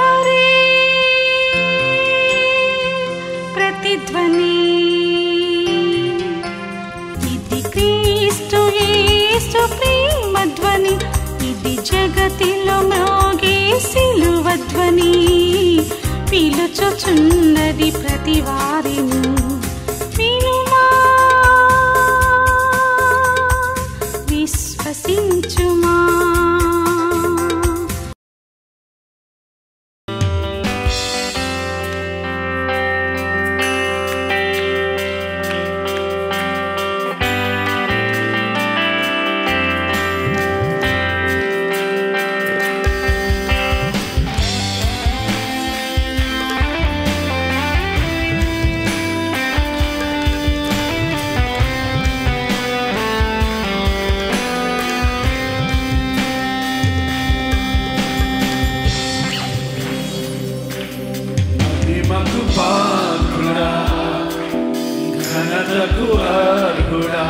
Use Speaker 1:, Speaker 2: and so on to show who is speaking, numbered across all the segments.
Speaker 1: హరే ప్రతిధ్వని. ఇది క్రీస్తు యేసు ప్రేమధ్వని, ఇది జగతిలో మ్రోగే సిలువధ్వని. పిలుచుచున్నది ప్రతి వారిని, వినుమా విశ్వసించుమా.
Speaker 2: ఘనతకు అర్హుడా,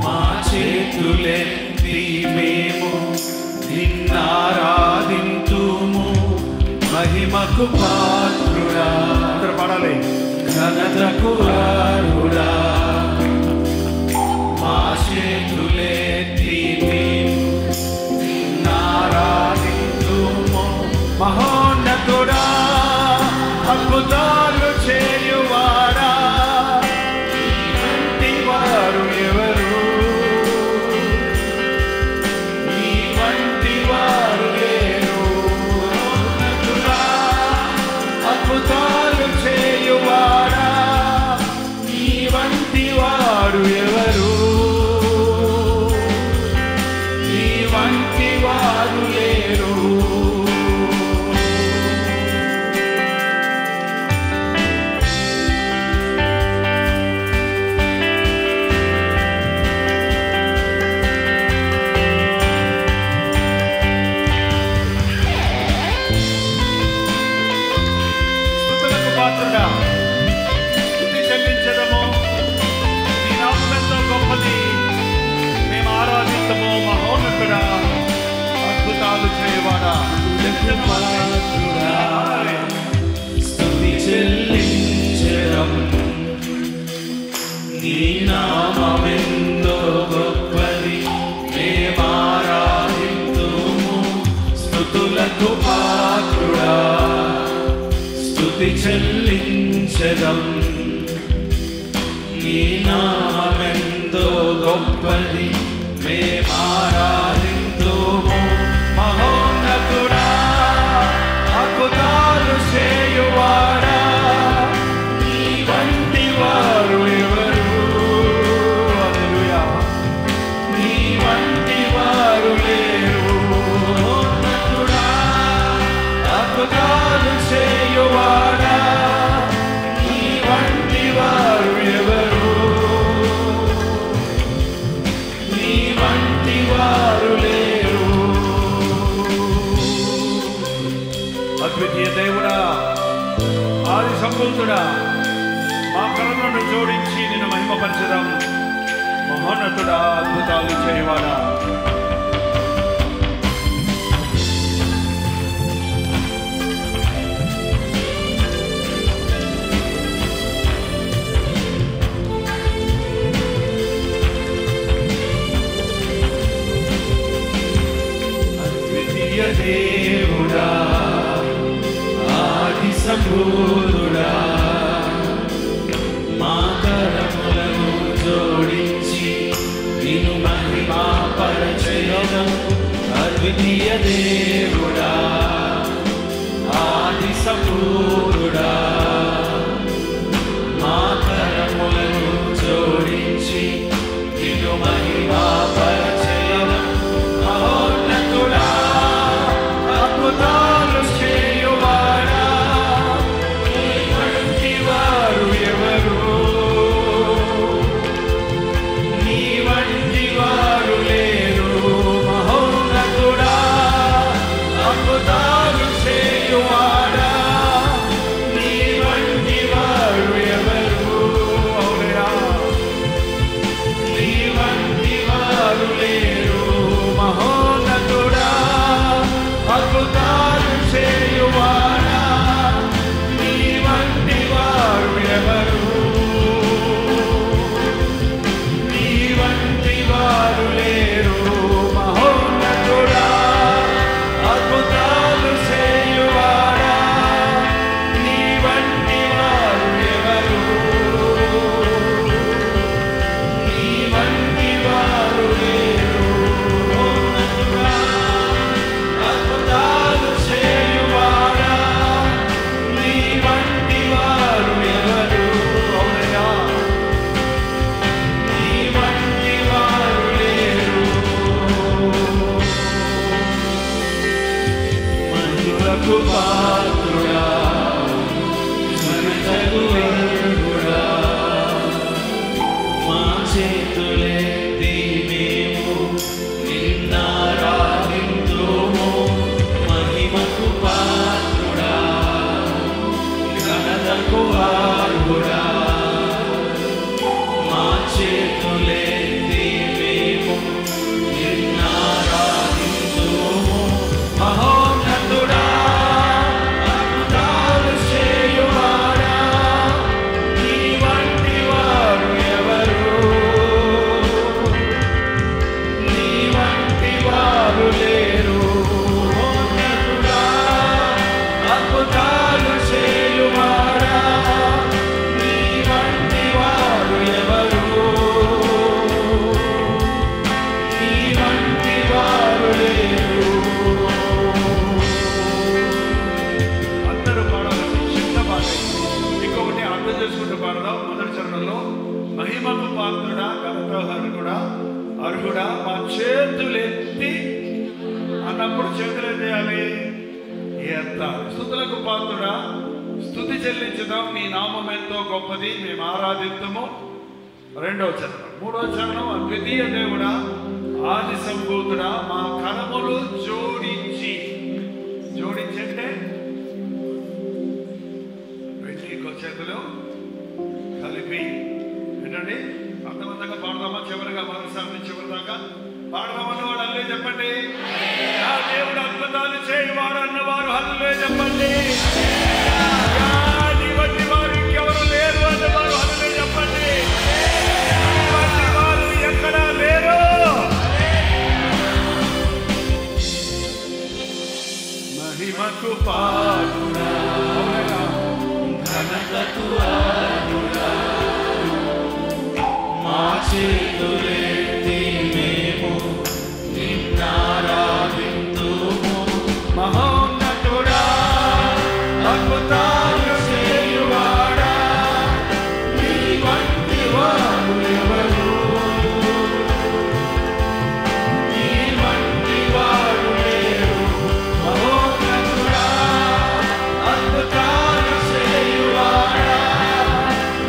Speaker 2: మా చేతులెత్తి మేము నిన్నారాధింతుము. మహిమకు పాత్రుడా, అందరూ పాడాలి. ఘనతకు అర్హుడా, మా చేతులెత్తి మేము నిన్నారాధింతుము. మహోన్నతుడా, అద్భుతాలు చేయువాడా, నీ వారు ఎవరు? నీ వంటి వారు లేరు. అద్భుతాలు చేయువాడా, నీ వంటి వారు ఎవరు? నీ వంటి వారు లేరు. స్తుతి చెల్లించదము, నీ నామమెంతో గొప్పది, మేము ఆరాధించము. మహోన్నతుడా, అద్భుతాలు చేయవాడా, స్తుతి చెల్లించదము, నీ నామమెంతో గొప్పది, మేము ఆరాధింతుము. స్తుతులకు పాత్రుడా, స్తుతి చెల్లించదం, నీ నామమెంతో గొప్పది, మేమారాధింతుము. మహోన్నతుడా, అద్భుతాలు చేయువాడా, నీ వంటి వారు ఎవరు? హల్లెలూయా. నీ వంటి వారు లేరు. మహోన్నతుడా, అద్భుతాలు చేయువాడా, నీ వంటి వారు ఎవరు? నీ వంటి వారు లేరు. అద్వితీయ దేవుడా, ఆది సంభూతుడా, మా కరములను జోడించి నిన్ను మహిమపరచడం. మహోన్నతుడా, అద్భుతాలు చేయవాడా, అద్వితీయ దేవుడా, ఆది సంభూతుడా, మా కరములను జోడించి నిన్ను మహిమపరచెదము. అద్వితీయ దేవుడా, ఆది సంభూతుడా, మా కరములను జోడించి నిన్ను మహిమపరచెదము. మహోన్నతుడా, అద్భుతాలు చేయువాడా, నీ వంటి వారు ఎవరు? నీ వంటి వారు లేరు. మహోన్నతుడా, పాత్రుడా ఘనతకు అర్హుడా మా చేతులెత్తి మేము నిన్నారాధింతుము మహిమకు పాత్రుడా ఘనతకు అర్హుడా మా చేతులెత్తి మేము నిన్నారాధింతుము మహోన్నతుడా అద్భుతాలు చేయువాడా నీ వంటి వారు ఎవరు నీ వంటి వారు లేరు మహోన్నతుడా అద్భుతాలు చేయువాడా నీ వంటి వారు ఎవరు నీ వంటి వారు లేరు అందరూ పాడాలి శుద్ధ పాట ఇంకొకటి అర్థం చేసుకుంటూ పాడదాం మొదటి చరణంలో మహిమకు పాత్రుడా ఘనతహరుడా అర్హుడా మా చేతులెత్తి అన్నప్పుడు చేతులు ఏం చేయాలి ఎత్తాలి స్తుతులకు పాత్రుడా స్తుతి చెల్లించుదాం నీ నామం ఎంతో గొప్పది మేము ఆరాధిద్దాము రెండవ చరణం మూడవ చరణం అద్వితీయ దేవుడా ఆది సంభూతుడా మా కరములు జోడించి అంటే వెండి చేతులు కలిపి ఏంటండి అర్థవంతంగా పాడదామా చివరిగా మరోసారి చివరి దాకా పాడదామన్న వాడు అల్లే చెప్పండి ఆ దేవుడు అద్భుతాలు చేయవాడు అన్నవారు హల్లే చెప్పండి నీ వంటి వారు ఇంకెవరు లేరు అన్నవారు హల్లే చెప్పండి నీ వంటి వారు ఎక్కడా లేరు మహిమకు పాత్రుడా ఘనతకు అర్హుడా మా చేతులెత్తి మేము నిన్నారాధింతుము మహోన్నతుడా అద్భుతాలు చేయువాడా నీ వంటి వారు ఎవరు నీ వంటి వారు లేరు మహోన్నతుడా అద్భుతాలు చేయువాడా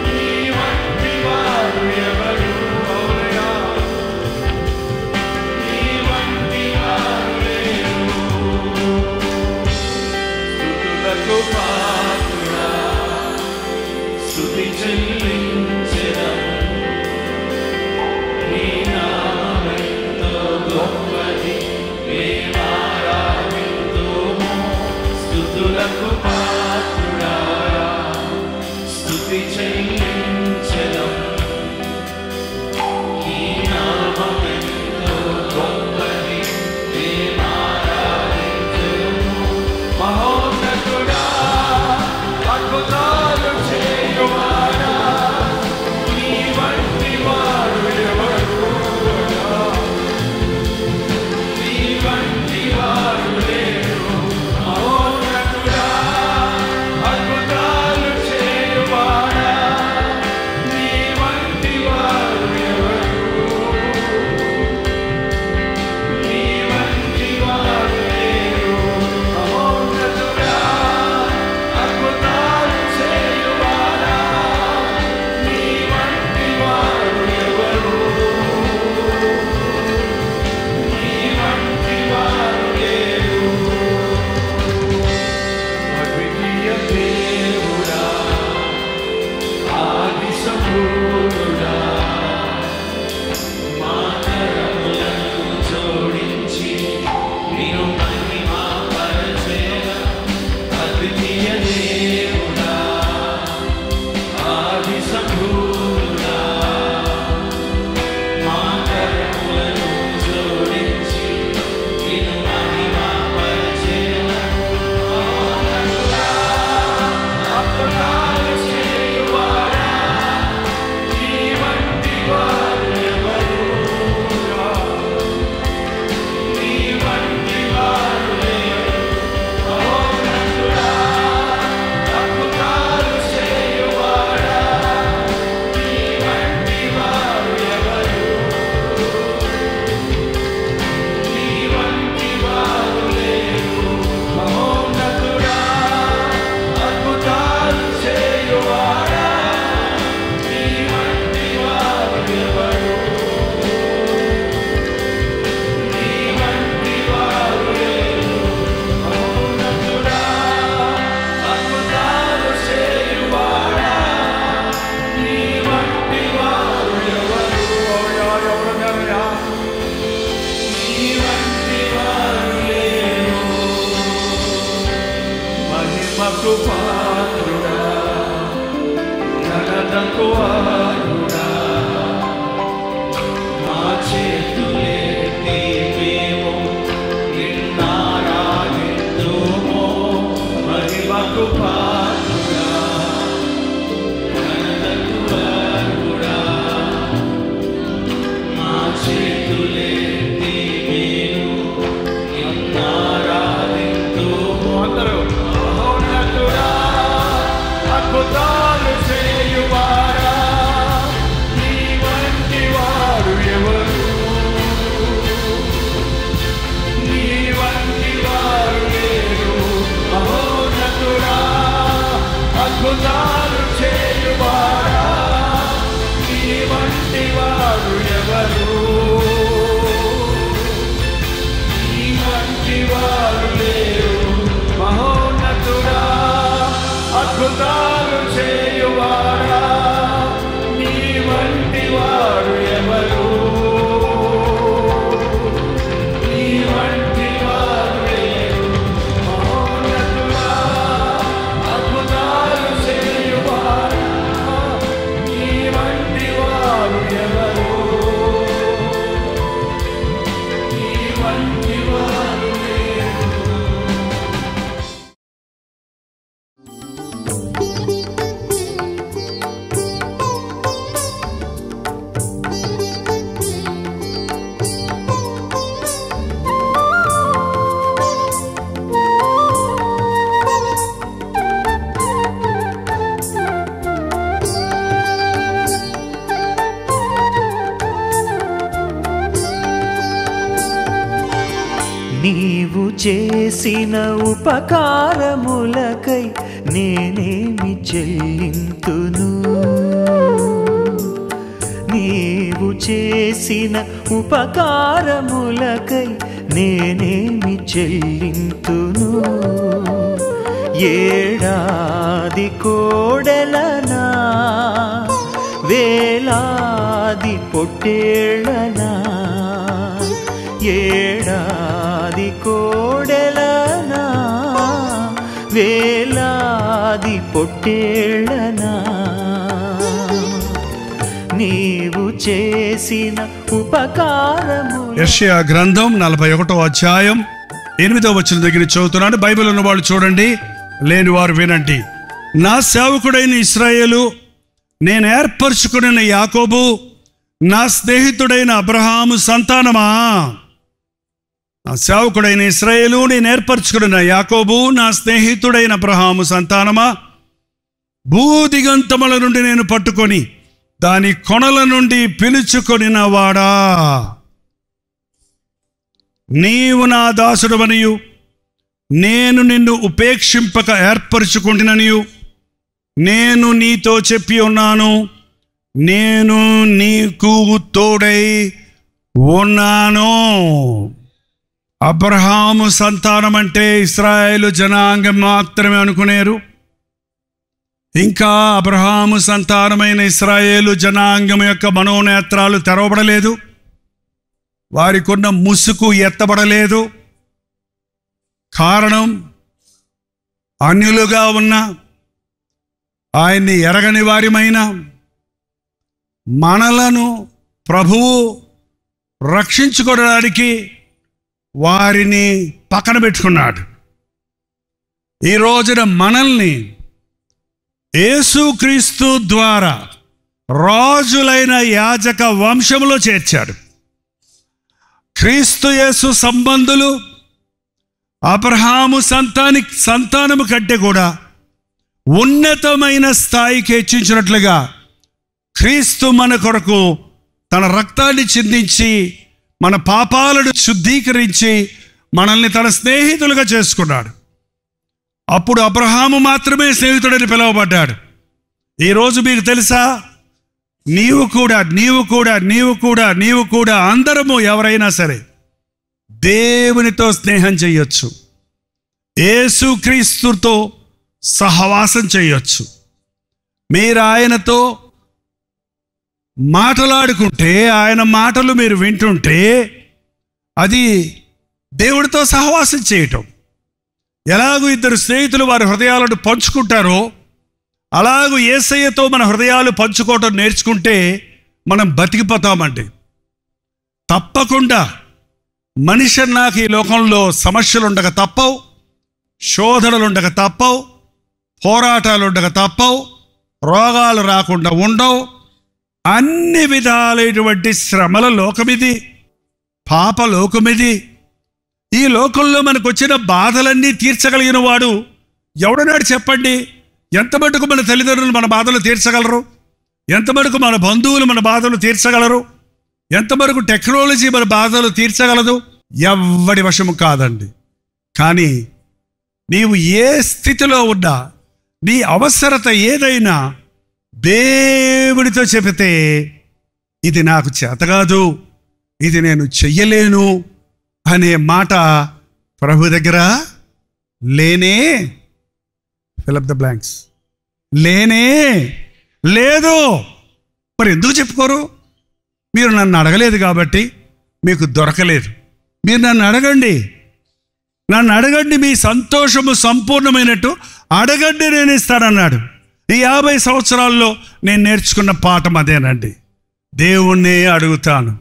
Speaker 2: నీ వంటి వారు ఎవరు అవునయ్యా నీ వంటి వారు లేరు స్తుతులకు పాత్రుడా స్తుతి చెల్లించెదం నీ నామమెంతో గొప్పది మేమారాధింతుము స్తుతులకు పాత్రుడా స్తుతి చెల్లించెదం నీ నామమెంతో గొప్పది మేమారాధింతుము మహోన్నతుడా అద్భుతాలు చేయువాడా నీ వంటి వారు ఎవరు నీ వంటి వారు లేరు మహోన్నతుడా మహిమకు పాత్రుడా, ఘనతకు అర్హుడా, మా చేతులెత్తి మేము నిన్నారాధింతుము. మహిమకు పాత్రుడా, ఘనతకు అర్హుడా, మా చేతులెత్తి మేము నిన్నారాధింతుము. అందరూ మహోన్నతుడా, అద్భుతాలు చేయువారా, నీ వంటి వారు ఎవరు? నీ వంటి వారు లేరు. మహోన్నతుడా, అద్భుతాలు చేయువారా, నీ వంటి వారు ఎవరు? నీ వంటి వారు లేరు. మహోన్నతుడా, అద్భుతాలు చేయువారా, నీ వంటి వారు ఎవరు? నీ వంటి వారు లేరు. మహోన్నతుడా, అద్భుతాలు చేయువారా, నీ వంటి వారు ఎవరు? నీ వంటి వారు లేరు.
Speaker 3: నీవు చేసిన ఉపకారములకై నేనేమి చెల్లింతును? నీవు చేసిన ఉపకారములకై నేనేమి చెల్లింతును? ఏడాది కోడెలనా, వేలాది పొట్టేళ్ళనా, ఏడాది కోడెలనా, వేలాది పొట్టేళ్ళనా, నీవు చేసిన ఉపకారము.
Speaker 2: యెషయా గ్రంథం 41వ అధ్యాయం 8వ వచనం దగ్గర చదువుతున్నాను. బైబిల్ ఉన్న వాళ్ళు చూడండి, లేని వారు వినండి. నా సేవకుడైన ఇశ్రాయేలు, నేను ఏర్పరచుకున్న యాకోబు, నా స్నేహితుడైన అబ్రహాము సంతానమా. నా సేవకుడైన ఇశ్రాయేలు, నేను ఏర్పరచుకున్న యాకోబు, నా స్నేహితుడైన అబ్రహాము సంతానమా, భూదిగంతముల నుండి నేను పట్టుకొని దాని కొనల నుండి పిలుచుకొనిన వాడా, నీవు నా దాసుడవనియు నేను నిన్ను ఉపేక్షింపక ఏర్పరచుకుంటుననియు నేను నీతో చెప్పి ఉన్నాను. నేను నీకు తోడై ఉన్నాను. అబ్రహాము సంతానం అంటే ఇశ్రాయేలు జనాంగం మాత్రమే అనుకునేరు. ఇంకా అబ్రహాము సంతానమైన ఇశ్రాయేలు జనాంగం యొక్క మనోనేత్రాలు తెరవబడలేదు. వారికున్న ముసుగు ఎత్తబడలేదు. కారణం, అన్యులుగా ఉన్న, ఆయన్ని ఎరగని వారిమైన మనలను ప్రభువు రక్షించుకోవడానికి వారిని పక్కన పెట్టుకున్నాడు. ఈ రోజున మనల్ని యేసుక్రీస్తు ద్వారా రాజులైన యాజక వంశంలో చేర్చాడు. క్రీస్తు యేసు సంబంధులు అబ్రహాము సంతానము కంటే కూడా ఉన్నతమైన స్థాయికి హెచ్చించినట్లుగా క్రీస్తు మన కొరకు తన రక్తాన్ని చిందించి మన పాపాలను శుద్ధీకరించి మనల్ని తన స్నేహితులుగా చేసుకున్నాడు. అప్పుడు అబ్రహాము మాత్రమే స్నేహితుడని పిలువబడ్డాడు. ఈరోజు మీకు తెలుసా, నీవు కూడా అందరము ఎవరైనా సరే దేవునితో స్నేహం చేయొచ్చు, యేసుక్రీస్తుతో సహవాసం చేయొచ్చు. మీరు ఆయనతో మాట్లాడుకుంటే, ఆయన మాటలు మీరు వింటుంటే అది దేవుడితో సహవాసం చేయటం. ఎలాగూ ఇద్దరు స్నేహితులు వారి హృదయాలను పంచుకుంటారో అలాగూ యేసయ్యతో మన హృదయాలు పంచుకోవటం నేర్చుకుంటే మనం బతికిపోతామండి. తప్పకుండా మనిషి నాకు ఈ లోకంలో సమస్యలు ఉండక తప్పవు, శోధనలు ఉండక తప్పవు, పోరాటాలు ఉండక తప్పవు, రోగాలు రాకుండా ఉండవు. అన్ని విధాలైనటువంటి శ్రమల లోకమిది, పాప లోకమిది. ఈ లోకంలో మనకు వచ్చిన బాధలన్నీ తీర్చగలిగిన వాడు ఎవడన్నాడు చెప్పండి? ఎంత మటుకు మన తల్లిదండ్రులు మన బాధలు తీర్చగలరు? ఎంత మటుకు మన బంధువులు మన బాధలు తీర్చగలరు? ఎంతవరకు టెక్నాలజీ మన బాధలు తీర్చగలదు? ఎవ్వడి వశము కాదండి. కానీ నీవు ఏ స్థితిలో ఉన్నా, నీ అవసరత ఏదైనా దేవుడితో చెబితే ఇది నాకు చేతకాదు, ఇది నేను చెయ్యలేను అనే మాట ప్రభు దగ్గర లేనే, ఫిల్ అప్ ద బ్లాంక్స్, లేనే లేదు. మరి ఎందుకు చెప్పుకోరు? మీరు నన్ను అడగలేదు కాబట్టి మీకు దొరకలేదు. మీరు నన్ను అడగండి, నన్ను అడగండి, మీ సంతోషము సంపూర్ణమైనట్టు అడగండి, నేను ఇస్తానన్నాడు. ఈ 50 సంవత్సరాల్లో నేను నేర్చుకున్న పాఠం అదేనండి. దేవుణ్ణే అడుగుతాను,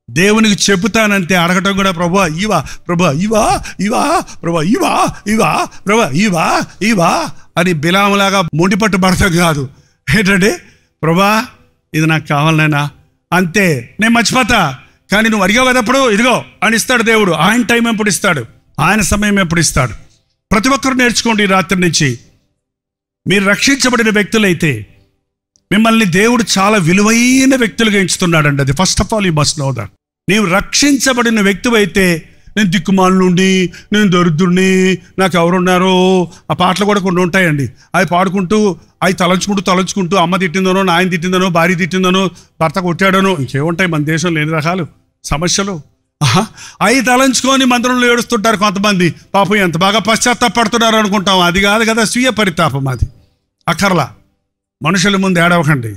Speaker 2: దేవునికి చెబుతానంతే. అడగటం కూడా ప్రభా ఇవా, ప్రభా ఇవా, ఇవా ప్రభా ఇవా, ఇవా ప్రభా ఇవా, ఇవా అని బిలాములాగా మొండిపట్టు పడతాం కాదు. ఏంటంటే ప్రభా ఇది నాకు కావాలనైనా, అంతే, నేను మర్చిపోతా. కానీ నువ్వు అడిగావు కదా అప్పుడు, ఇదిగో అని ఇస్తాడు దేవుడు. ఆయన టైం ఎప్పుడు ఇస్తాడు, ఆయన సమయం ఎప్పుడు ఇస్తాడు. ప్రతి ఒక్కరు నేర్చుకోండి ఈ రాత్రి నుంచి. మీరు రక్షించబడిన వ్యక్తులైతే మిమ్మల్ని దేవుడు చాలా విలువైన వ్యక్తులుగా ఎంచుతున్నాడండి. అది first of all you must know that. నీవు రక్షించబడిన వ్యక్తి అయితే, నేను దిక్కుమాల నుండి, నేను దరిద్రుడిని, నాకు ఎవరున్నారో, ఆ పాటలు కూడా కొన్ని ఉంటాయండి. అవి పాడుకుంటూ, అవి తలంచుకుంటూ అమ్మ తిట్టిందనో, నాయన తిట్టిందనో, భార్య తిట్టిందనో, భర్త కొట్టాడనో, ఇంకేముంటాయి మన దేశంలో ఎన్ని రకాలు సమస్యలు. అవి తలంచుకొని మందిరంలో ఏడుస్తుంటారు కొంతమంది. పాపం ఎంత బాగా పశ్చాత్తాపడుతున్నారు అనుకుంటాం. అది కాదు కదా స్వీయ పరితాపం. అది అక్కర్లా. మనుషుల ముందు ఏడవకండి,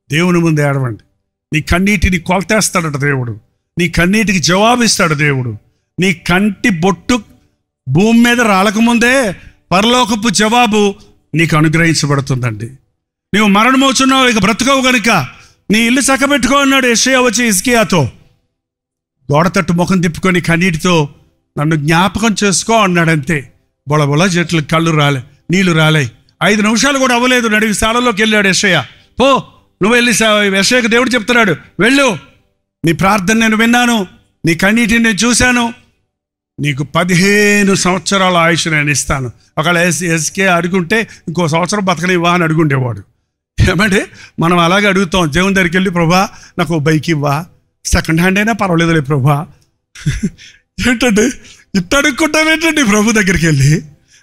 Speaker 2: దేవుని ముందు ఏడవండి. నీ కన్నీటిని కొలతేస్తాడట దేవుడు, నీ కన్నీటికి జవాబిస్తాడు దేవుడు. నీ కంటి బొట్టు భూమి మీద రాలకముందే పరలోకపు జవాబు నీకు అనుగ్రహించబడుతుందండి. నీవు మరణమవుతున్నావు, ఇక బ్రతకవు కనుక నీ ఇల్లు చక్కబెట్టుకో అన్నాడు యెషయా వచ్చి హిజ్కియాతో. గోడ తట్టు ముఖం తిప్పుకొని కన్నీటితో నన్ను జ్ఞాపకం చేసుకో అన్నాడంతే. బొళబొళ చెట్లు కళ్ళు రాలే, నీళ్లు రాలే. 5 నిమిషాలు కూడా అవ్వలేదు, నడివి స్థానంలోకి వెళ్ళాడు యెషయా. పో, నువ్వు వెళ్ళి యెషయాకు దేవుడు చెప్తున్నాడు, వెళ్ళు, నీ ప్రార్థన నేను విన్నాను, నీ కన్నీటిని నేను చూశాను, నీకు 15 సంవత్సరాల ఆయుష్ నేను ఇస్తాను. ఒకవేళ ఎస్కే అడుగుంటే ఇంకో సంవత్సరం బతకనివ్వా అని అడుగుండేవాడు. ఏమంటే మనం అలాగే అడుగుతాం దేవుని దగ్గరికి వెళ్ళి, ప్రభా నాకు బైక్ ఇవ్వా, సెకండ్ హ్యాండ్ అయినా పర్వాలేదులే ప్రభా. ఏంటండి ఇట్ట అడుక్కుంటాం ఏంటండి ప్రభు దగ్గరికి వెళ్ళి?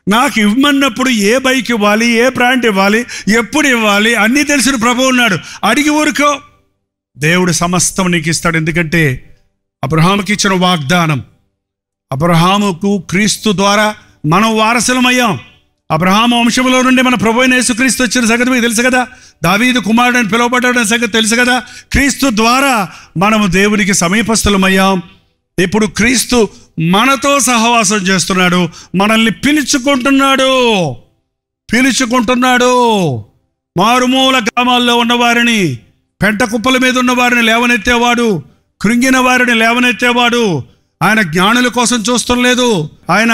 Speaker 2: నాకు ఇవ్వమన్నప్పుడు ఏ బైక్ ఇవ్వాలి, ఏ బ్రాండ్ ఇవ్వాలి, ఎప్పుడు ఇవ్వాలి అన్నీ తెలిసిన ప్రభు ఉన్నాడు. అడిగి ఊరుకో, దేవుడు సమస్తం నీకు ఇస్తాడు. ఎందుకంటే అబ్రహాముకి ఇచ్చిన వాగ్దానం, అబ్రహాముకు క్రీస్తు ద్వారా మనం వారసులమయ్యాం. అబ్రహాము వంశంలో నుండి మన ప్రభు అయిన యేసుక్రీస్తు వచ్చిన సంగతి మీకు తెలుసు కదా. దావీదు కుమారుడు అని పిలువబడ్డాడని సంగతి తెలుసు కదా. క్రీస్తు ద్వారా మనము దేవునికి సమీపస్థులమయ్యాం. ఇప్పుడు క్రీస్తు మనతో సహవాసం చేస్తున్నాడు, మనల్ని పిలుచుకుంటున్నాడు. మారుమూల గ్రామాల్లో ఉన్నవారిని, పెంట కుప్పల మీద ఉన్నవారిని లేవనెత్తేవాడు, కృంగిన వారిని లేవనెత్తేవాడు. ఆయన జ్ఞానుల కోసం చూస్తూ లేదు, ఆయన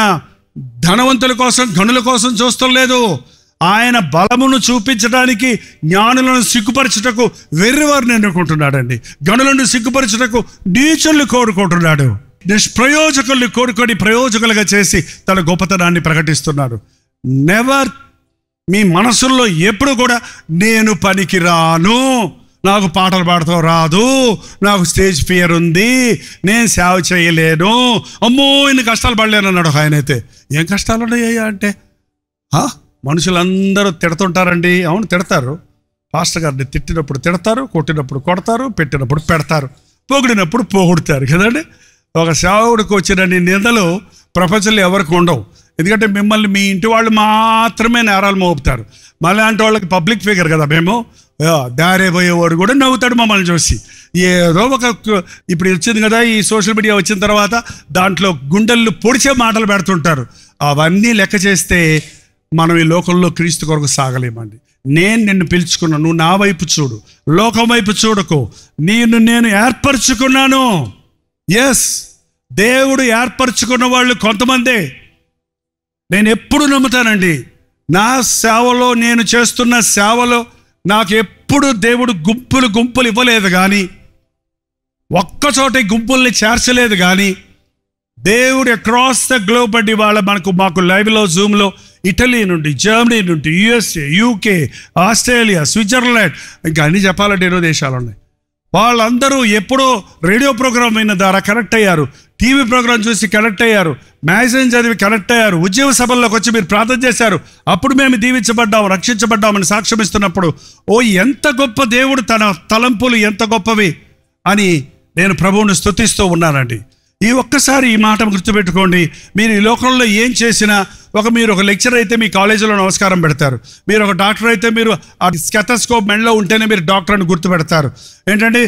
Speaker 2: ధనవంతుల కోసం, గనుల కోసం చూస్తూ లేదు. ఆయన బలమును చూపించడానికి జ్ఞానులను సిగ్గుపరచుటకు వెర్రివారిని ఎన్నుకుంటున్నాడండి. గనులను సిగ్గుపరచుటకు నీచుల్ని కోరుకుంటున్నాడు. నిష్ప్రయోజకుల్ని కోరుకొని ప్రయోజకులుగా చేసి తన గొప్పతనాన్ని ప్రకటిస్తున్నాడు. నెవర్, మీ మనసుల్లో ఎప్పుడు కూడా నేను పనికిరాను, నాకు పాటలు పాడతాం రాదు, నాకు స్టేజ్ ఫియర్ ఉంది, నేను సేవ చేయలేను, అమ్మో ఇన్ని కష్టాలు పడలేను అన్నాడు ఆయన. అయితే ఏం కష్టాలు ఉన్నాయ్యా అంటే, మనుషులందరూ తిడుతుంటారండి. అవును, తిడతారు. పాస్టర్ గారిని తిట్టినప్పుడు తిడతారు, కొట్టినప్పుడు కొడతారు, పెట్టినప్పుడు పెడతారు, పొగిడినప్పుడు పొగుడుతారు కదండి. ఒక సేవకుడికి వచ్చిన నిందలు ప్రపంచంలో ఎవరికి ఉండవు. ఎందుకంటే మిమ్మల్ని మీ ఇంటి వాళ్ళు మాత్రమే నేరాలు మోపుతారు. మళ్ళీ వాళ్ళకి పబ్లిక్ ఫిగర్ కదా మేము. దారే పోయేవాడు కూడా నవ్వుతాడు మమ్మల్ని చూసి. ఏదో ఒక ఇప్పుడు వచ్చింది కదా ఈ సోషల్ మీడియా వచ్చిన తర్వాత, దాంట్లో గుండెళ్ళు పొడిచే మాటలు పెడుతుంటారు. అవన్నీ లెక్క చేస్తే మనం ఈ లోకంలో క్రీస్తు కొరకు సాగలేమండి. నేను నిన్ను పిలుచుకున్నా, నువ్వు నా వైపు చూడు, లోకం వైపు చూడకు. నేను ఏర్పరచుకున్నాను. ఎస్, దేవుడు ఏర్పరచుకున్న వాళ్ళు కొంతమందే. నేను ఎప్పుడు నమ్ముతానండి, నా సేవలో, నేను చేస్తున్న సేవలో నాకు ఎప్పుడు దేవుడు గుంపులు ఇవ్వలేదు, కానీ ఒక్కచోట గుంపుల్ని చేర్చలేదు. కానీ దేవుడు అక్రాస్ ద గ్లోబ్ అండి. వాళ్ళ మాకు లైవ్లో, జూమ్లో ఇటలీ నుండి, జర్మనీ నుండి, యుఎస్ఏ, యూకే, ఆస్ట్రేలియా, స్విట్జర్లాండ్, ఇంకా అన్ని చెప్పాలంటే ఎన్నో దేశాలు ఉన్నాయి. వాళ్ళందరూ ఎప్పుడో రేడియో ప్రోగ్రామ్ అయిన ద్వారా కనెక్ట్ అయ్యారు, టీవీ ప్రోగ్రామ్ చూసి కనెక్ట్ అయ్యారు, మ్యాగజైన్ చదివి కనెక్ట్ అయ్యారు, ఉద్యోగ సభల్లోకి వచ్చి మీరు ప్రార్థన చేశారు, అప్పుడు మేము దీవించబడ్డాము, రక్షించబడ్డామని సాక్ష్యం ఇస్తున్నప్పుడు, ఓ ఎంత గొప్ప దేవుడు, తన తలంపులు ఎంత గొప్పవి అని నేను ప్రభువుని స్తుతిస్తూ ఉన్నానండి. ఒక్కసారి ఈ మాట గుర్తుపెట్టుకోండి. మీరు ఈ లోకంలో ఏం చేసినా, మీరు ఒక లెక్చర్ అయితే మీ కాలేజీలో నమస్కారం పెడతారు, మీరు ఒక డాక్టర్ అయితే మీరు ఆ స్టెథోస్కోప్ మెడలో ఉంటేనే మీరు డాక్టర్ అని గుర్తుపెడతారు. ఏంటంటే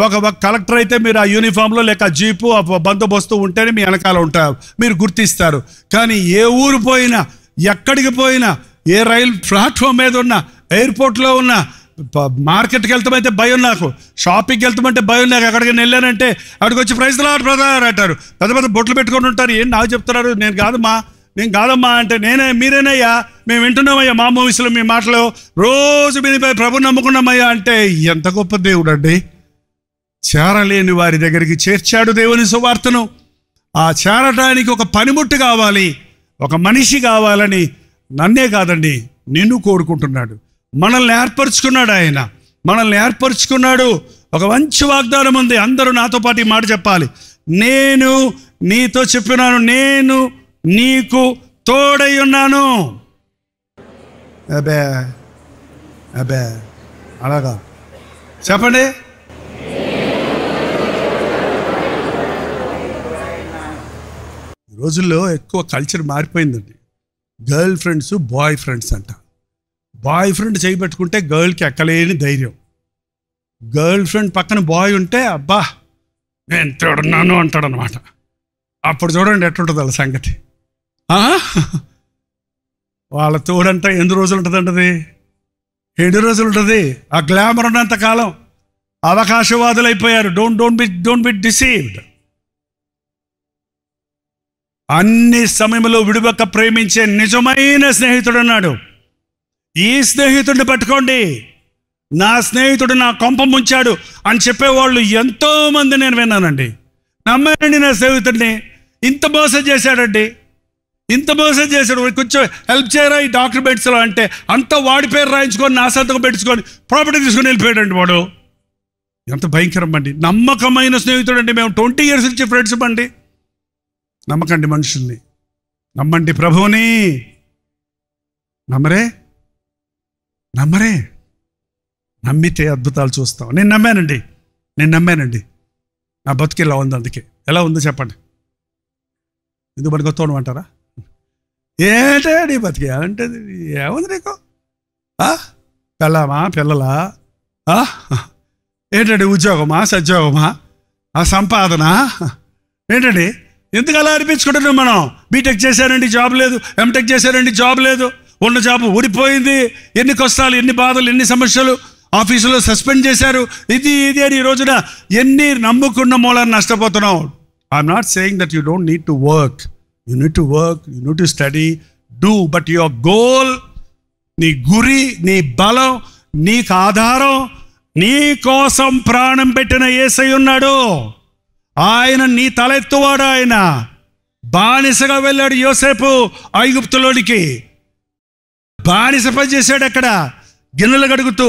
Speaker 2: ఒక కలెక్టర్ అయితే మీరు ఆ యూనిఫామ్లో లేక జీపు ఆ బందోబస్తు ఉంటేనే మీ వెనకాల ఉంటారు, మీరు గుర్తిస్తారు. కానీ ఏ ఊరు పోయినా, ఎక్కడికి పోయినా, ఏ రైలు ప్లాట్ఫామ్ మీద ఉన్నా, ఎయిర్పోర్ట్లో ఉన్నా, మార్కెట్కి వెళ్తామంటే భయం, నాకు షాపింగ్కి వెళ్తామంటే భయం, నాకు ఎక్కడికి వెళ్ళానంటే అక్కడికి వచ్చి ప్రైజ్ లార్డ్ బ్రదర్ అంటారు, పెద్ద బొట్లు పెట్టుకొని ఉంటారు. ఏం నాకు చెప్తున్నారు, నేను కాదమ్మా అంటే మీరేనయ్యా, మేము వింటున్నామయ్యా మా మూవీస్లో మీ మాటలు, రోజు మీపై ప్రభు నమ్ముకున్నామయ్యా అంటే ఎంత గొప్ప దేవుడు అండి. చేరలేని వారి దగ్గరికి చేర్చాడు దేవుని సువార్తను. ఆ చేరటానికి ఒక పనిముట్టు కావాలి, ఒక మనిషి కావాలని నన్నే కాదండి, నిన్ను కోరుకుంటున్నాడు. మనల్ని ఏర్పరచుకున్నాడు, ఆయన మనల్ని ఏర్పరచుకున్నాడు. ఒక మంచి వాగ్దానం ఉంది, అందరూ నాతో పాటు ఈ మాట చెప్పాలి. నేను నీతో చెప్పినాను, నేను నీకు తోడై ఉన్నాను. అబే అబే అలాగా చెప్పండి. ఈ రోజుల్లో ఎక్కువ కల్చర్ మారిపోయిందండి. గర్ల్ ఫ్రెండ్స్, బాయ్ ఫ్రెండ్స్ అంట. బాయ్ ఫ్రెండ్ చేయబెట్టుకుంటే గర్ల్కి ఎక్కలేని ధైర్యం. గర్ల్ ఫ్రెండ్ పక్కన బాయ్ ఉంటే అబ్బా నేను తోడున్నాను అంటాడు అనమాట. అప్పుడు చూడండి ఎట్లుంటుంది వాళ్ళ సంగతి. వాళ్ళ తోడంటే ఎన్ని రోజులు ఉంటుందంటది, 7 రోజులు ఉంటుంది. ఆ గ్లామర్ ఉన్నంత కాలం అవకాశవాదులు అయిపోయారు. Don't be deceived. అన్ని సమయంలో విడువక ప్రేమించే నిజమైన స్నేహితుడు అన్నాడు. ఈ స్నేహితుడిని పట్టుకోండి. నా స్నేహితుడు నా కొంప ముంచాడు అని చెప్పేవాళ్ళు ఎంతోమంది నేను విన్నానండి. నమ్మానండి నా స్నేహితుడిని, ఇంత మోసం చేశాడండి, ఇంత మోసం చేశాడు, కొంచెం హెల్ప్ చేయరా ఈ డాక్యుమెంట్స్లో అంటే అంతా వాడి పేరు రాయించుకొని నా సంతకం పెట్టుకొని ప్రాపర్టీ తీసుకొని వెళ్ళిపోయాడండి వాడు. ఎంత భయంకరం అండి. నమ్మకమైన స్నేహితుడు అండి. మేము 20 years నుంచి ఫ్రెండ్స్ అండి. నమ్మకండి మనుషుల్ని, నమ్మండి ప్రభువుని. నమ్మరే నమ్మితే అద్భుతాలు చూస్తాం. నేను నమ్మానండి. నా బతుకు ఇలా ఉంది. అందుకే ఎలా ఉందో చెప్పండి. ఎందుకు పనికొస్తాను అంటారా? ఏంటే నీ బతికే అంటే ఏముంది నీకు? పిల్లలా ఏంటండి? ఉద్యోగమా, సద్యోగమా, ఆ సంపాదన ఏంటండి? ఎందుకు అలా అనిపించుకుంటున్నాం మనం? బీటెక్ చేశారండి జాబ్ లేదు, ఎంటెక్ చేశారండి జాబ్ లేదు, ఉన్న జాబ్ ఊడిపోయింది, ఎన్ని కష్టాలు, ఎన్ని బాధలు, ఎన్ని సమస్యలు, ఆఫీసులో సస్పెండ్ చేశారు, ఇది అని ఈ రోజున ఎన్ని నమ్ముకున్న మూలాన్ని నష్టపోతున్నాం. I'm not saying that you don't need to work. You need to work, you need to study, do, but your goal, నీ గురి, నీ బలం, నీకు ఆధారం, నీ కోసం ప్రాణం పెట్టిన యేసయ్య ఉన్నాడు. ఆయన నీ తలెత్తువాడు. ఆయన బానిసగా వెళ్ళాడు యోసేపు ఐగుప్తులోనికి. బానిస పని చేశాడు. అక్కడ గిన్నెలు కడుగుతూ,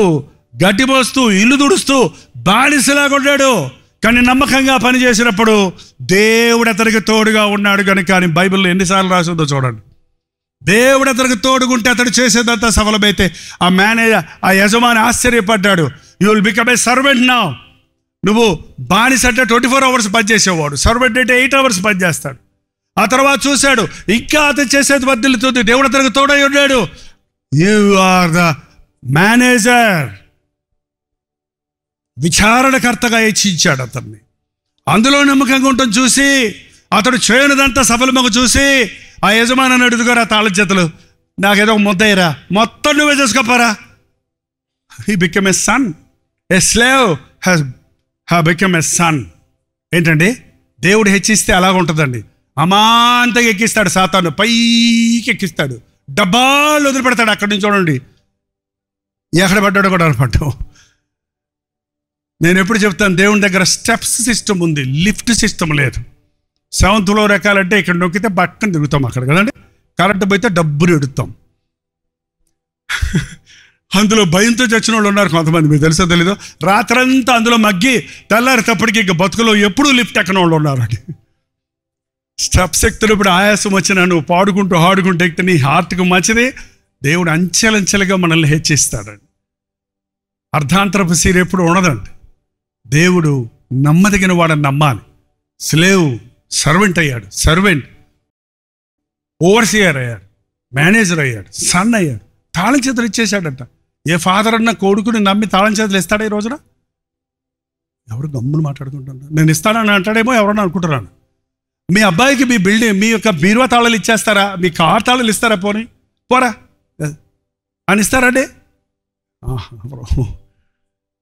Speaker 2: గడ్డి మోస్తూ, ఇల్లు తుడుస్తూ బానిసలాగా ఉన్నాడు. కానీ నమ్మకంగా పని చేసినప్పుడు దేవుడు అతనికి తోడుగా ఉన్నాడు కనుక. అని బైబిల్లో ఎన్నిసార్లు రాసిందో చూడండి. దేవుడు అతనికి తోడుగుంటే అతడు చేసేదంతా సఫలమైతే ఆ మేనేజర్, ఆ యజమాని ఆశ్చర్యపడ్డాడు. You will become a servant now. నువ్వు బానిస అంటే 24 hours పనిచేసేవాడు, సర్వెంట్ అంటే 8 hours పనిచేస్తాడు. ఆ తర్వాత చూశాడు, ఇంకా అతను చేసేది వర్ధిల్లుతుంది. దేవుడు అతనికి తోడై ఉన్నాడు. You are the manager. విచారణకర్తగా హెచ్చించాడు అతన్ని. అందులో నమ్మకంగా ఉండటం చూసి, అతడు చేయనిదంతా సఫలమగు చూసి ఆ యజమాని అడుగుతారా తాళం చేతులు, నాకేదో ఒక ముద్ద అయ్యరా, మొత్తం నువ్వే చేసుకోపోరా. He become a son. A slave have become a son. ఏంటండి, దేవుడు హెచ్చిస్తే అలాగ ఉంటుందండి. అమాంతంగా ఎక్కిస్తాడు సాతాను, పైకి ఎక్కిస్తాడు, డబ్బాలు వదిలిపెడతాడు. అక్కడి నుంచి చూడండి ఎక్కడ పడ్డాడో కూడా పడ్డావు. నేను ఎప్పుడు చెప్తాను, దేవుని దగ్గర స్టెప్స్ సిస్టమ్ ఉంది, లిఫ్ట్ సిస్టమ్ లేదు. 7th floor ఎక్కాలంటే ఇక్కడ నొక్కితే పక్కన తిరుగుతాం అక్కడ కదండి. కరెంట్ పోతే డబ్బులు ఎడుతాం. అందులో భయంతో చచ్చిన వాళ్ళు ఉన్నారు కొంతమంది, మీకు తెలుసో తెలీదు. రాత్రంతా అందులో మగ్గి తెల్లారి తప్పటికి ఇక బతుకులో ఎప్పుడూ లిఫ్ట్ ఎక్కన వాళ్ళు ఉన్నారండి. స్టెప్స్ ఎక్కుతున్నప్పుడు ఆయాసం వచ్చినా నువ్వు పాడుకుంటూ హాడుకుంటూ ఎక్కితే నీ హార్ట్కి మంచిది. దేవుడు అంచెలంచెలుగా మనల్ని హెచ్చిస్తాడండి. అర్ధాంతరపు సీర ఎప్పుడు ఉండదండి. దేవుడు నమ్మదగిన వాడని నమ్మాలి. స్లేవ్ సర్వెంట్ అయ్యాడు, సర్వెంట్ ఓవర్సియర్ అయ్యాడు, మేనేజర్ అయ్యాడు, సన్ అయ్యాడు, తాళం చేతులు ఇచ్చేశాడట. ఏ ఫాదర్ అన్న కొడుకుని నమ్మి తాళం చేతులు ఇస్తాడా ఈ రోజున? ఎవరు గమ్మును మాట్లాడుకుంటున్నా, నేను ఇస్తానని అంటాడేమో ఎవరన్నా అనుకుంటున్నాను. మీ అబ్బాయికి మీ బిల్డింగ్, మీ యొక్క బీరువా తాళాలు ఇచ్చేస్తారా? మీ కార్ తాళాలు ఇస్తారా? పోరా అని ఇస్తారండి.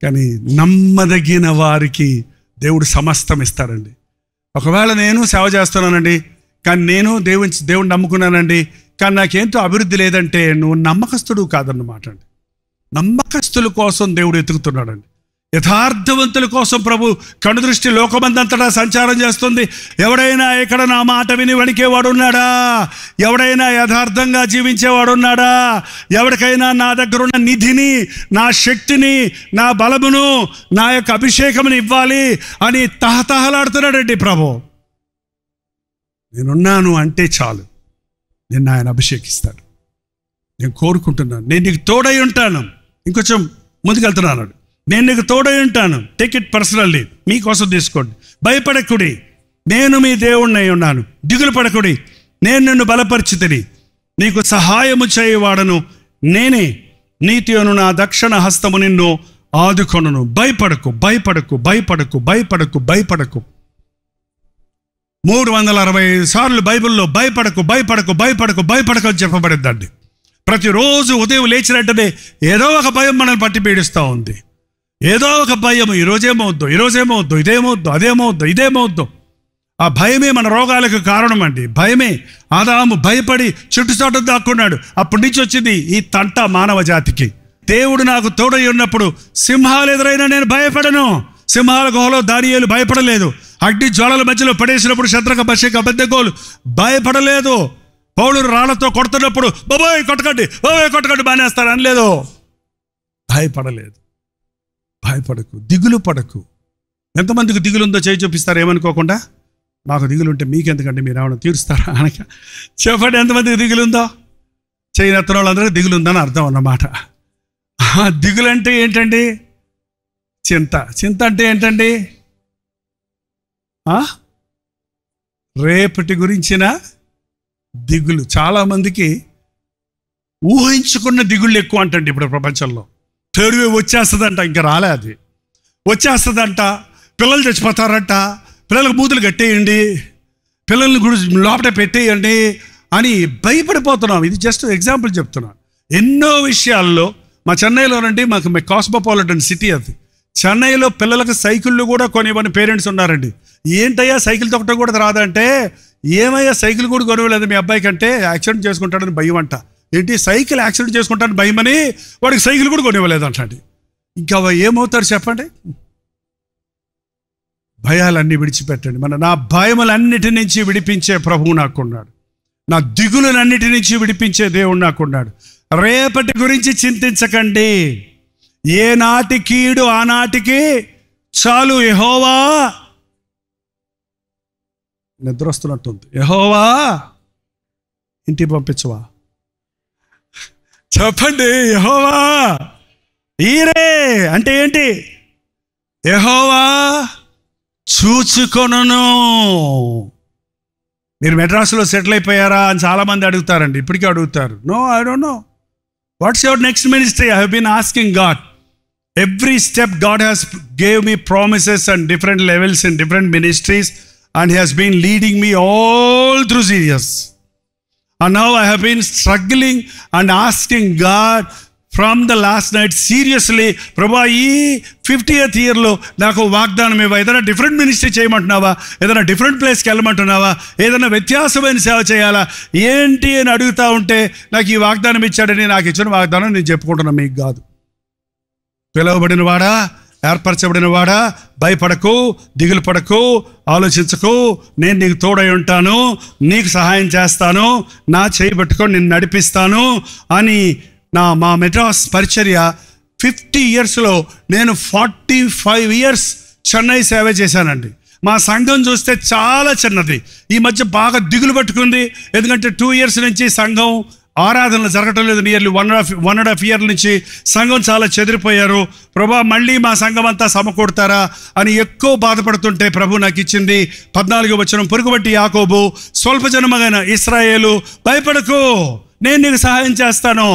Speaker 2: కానీ నమ్మదగిన వారికి దేవుడు సమస్తం ఇస్తాడండి. ఒకవేళ నేను సేవ చేస్తున్నానండి, కానీ నేను దేవుడిని నమ్ముకున్నానండి, కానీ నాకేంటో అభివృద్ధి లేదంటే నువ్వు నమ్మకస్తుడు కాదన్నమాట అండి. నమ్మకస్తుల కోసం దేవుడు ఎతుకుతున్నాడండి. యథార్థవంతుల కోసం ప్రభు కనుదృష్టి లోకమందంతటా సంచారం చేస్తుంది. ఎవడైనా ఇక్కడ నా మాట విని వణికేవాడు ఉన్నాడా? ఎవడైనా యథార్థంగా జీవించేవాడు ఉన్నాడా? ఎవరికైనా నా దగ్గర ఉన్న నిధిని, నా శక్తిని, నా బలమును, నా యొక్క అభిషేకముని ఇవ్వాలి అని తహతహలాడుతున్నాడండి ప్రభు. నేనున్నాను అంటే చాలు, నేను ఆయన అభిషేకిస్తాడు. నేను కోరుకుంటున్నాను, నేను నీకు తోడై ఉంటాను. ఇంకొంచెం ముందుకెళ్తున్నాను. నేను నీకు తోడై ఉంటాను. టేక్ ఇట్ పర్సనల్లీ, మీకోసం తీసుకోండి. భయపడకుడి, నేను మీ దేవుణ్ణి అయి ఉన్నాను. దిగులు పడకుడి, నేను నిన్ను బలపరిచితిని. నీకు సహాయము చేయవాడను నేనే. నీతియును నా దక్షిణ హస్తము నిన్ను ఆదుకొనును. భయపడకు, భయపడకు, భయపడకు, భయపడకు, భయపడకు. 365 సార్లు బైబిల్లో భయపడకు, భయపడకు, భయపడకు, భయపడకు అని చెప్పబడిందండి. ప్రతిరోజు ఉదయం లేచినట్టునే ఏదో ఒక భయం మనల్ని పట్టి పీడిస్తూ ఉంది. ఏదో ఒక భయం, ఈరోజేమవుద్దు, ఈరోజేమవుద్దు, ఇదేమవుద్దు, అదేమవుద్దు, ఇదేమవుద్దు. ఆ భయమే మన రోగాలకు కారణం అండి. భయమే. ఆదాము భయపడి చుట్టుచోట దాక్కున్నాడు. అప్పటి నుంచి వచ్చింది ఈ తంట మానవ జాతికి. దేవుడు నాకు తోడై ఉన్నప్పుడు సింహాలు ఎదురైనా నేను భయపడను. సింహాల గుహలో దానియేలు భయపడలేదు. అగ్ని జ్వాలల మధ్యలో పడేసినప్పుడు శద్రక, మెషక, అబేద్నెగోలు భయపడలేదు. పౌలు రాళ్లతో కొడుతున్నప్పుడు బాబోయ్ కొట్టకండి, బాబోయ్ కొట్టకండి బానేస్తారు అనలేదు. భయపడలేదు. భయపడకు, దిగులు పడకు. ఎంతమందికి దిగులుందో చేయి చూపిస్తారు ఏమనుకోకుండా. నాకు దిగులుంటే మీకెందుకంటే, మీరు ఏమైనా తీరుస్తారా అనక చెప్పండి. ఎంతమందికి దిగులుందో? చేయనెత్తన వాళ్ళందరికీ దిగులుందని అర్థం అన్నమాట. దిగులు అంటే ఏంటండి? చింత. చింత అంటే ఏంటండి? రేపటి గురించిన దిగులు. చాలామందికి ఊహించుకున్న దిగుళ్ళు ఎక్కువ అంటండి ఇప్పుడు ప్రపంచంలో. తెరువే వచ్చేస్తుందంట, ఇంకా రాలే, అది వచ్చేస్తుందంట. పిల్లలు చచ్చిపోతారంట, పిల్లలకు మూతులు కట్టేయండి, పిల్లల్ని గురించి లోపల పెట్టేయండి అని భయపడిపోతున్నాం. ఇది జస్ట్ ఎగ్జాంపుల్ చెప్తున్నాను. ఎన్నో విషయాల్లో మా చెన్నైలోనండి, మాకు కాస్మోపాలిటన్ సిటీ అది. చెన్నైలో పిల్లలకు సైకిళ్ళు కూడా కొనివ్వని పేరెంట్స్ ఉన్నారండి. ఏంటయ్యా సైకిల్ తొక్కటం కూడా రాదంటే, ఏమయ్యా సైకిల్ కూడా కొనివ్వలేదు మీ అబ్బాయి కంటే, యాక్సిడెంట్ చేసుకుంటాడని భయం అంట. ఏంటి, సైకిల్ యాక్సిడెంట్ చేసుకుంటాడని భయమని వాడికి సైకిల్ కూడా కొనివ్వలేదు అంటండి. ఇంకా ఏమవుతాడు చెప్పండి? భయాలన్నీ విడిచిపెట్టండి. నా భయములన్నిటి నుంచి విడిపించే ప్రభువు నాకున్నాడు. నా దిగులన్నిటి నుంచి విడిపించే దేవుడు నాకున్నాడు. రేపటి గురించి చింతించకండి. ఏ నాటి కీడు ఆనాటికి చాలు. యెహోవా, నిద్ర వస్తున్నట్టుంది, యెహోవా ఇంటికి పంపించవా? చెప్పండి. యెహోవా ఈరే అంటే ఏంటి? యెహోవా చూచుకొనును. మీరు మెడ్రాస్లో సెటిల్ అయిపోయారా అని చాలామంది అడుగుతారండి, ఇప్పటికీ అడుగుతారు. No, I don't know. What's your next ministry? I have been asking God. Every step God has gave me promises and different levels in different ministries, and He has been leading me all through years. And now I have been struggling and asking God from the last night, seriously, ప్రభా ఈ 50th ఇయర్లో నాకు వాగ్దానం ఇవ్వ, ఏదైనా different ministry చేయమంటున్నావా, ఏదైనా different ప్లేస్కి వెళ్ళమంటున్నావా, ఏదైనా వ్యత్యాసమైన సేవ చేయాలా ఏంటి అని అడుగుతూ ఉంటే నాకు ఈ వాగ్దానం ఇచ్చాడని, నాకు ఇచ్చిన వాగ్దానం నేను చెప్పుకుంటున్నాను, మీకు కాదు. పిలువబడిన వాడా, ఏర్పరచబడిన వాడా, భయపడకు, దిగులు పడకు, ఆలోచించకు, నేను నీకు తోడై ఉంటాను, నీకు సహాయం చేస్తాను, నా చేయి పట్టుకొని నిన్ను నడిపిస్తాను అని మా మెడ్రాస్ పరిచర్య 50 ఇయర్స్లో నేను 45 ఇయర్స్ చెన్నై సేవ చేశానండి. మా సంఘం చూస్తే చాలా చిన్నది, ఈ మధ్య బాగా దిగులు పట్టుకుంది. ఎందుకంటే 2 ఇయర్స్ నుంచి సంఘం ఆరాధనలు జరగటం లేదు. నియర్లీ 1.5 ఇయర్ నుంచి సంఘం చాలా చెదిరిపోయారు. ప్రభా మళ్ళీ మా సంఘం అంతా సమకూడతారా అని ఎక్కువ బాధపడుతుంటే ప్రభు నాకు ఇచ్చింది 14వ వచనం, పొరుగుబట్టి యాకోబు స్వల్పజనమైన ఇశ్రాయేలు భయపడకు, నేను నీకు సహాయం చేస్తాను.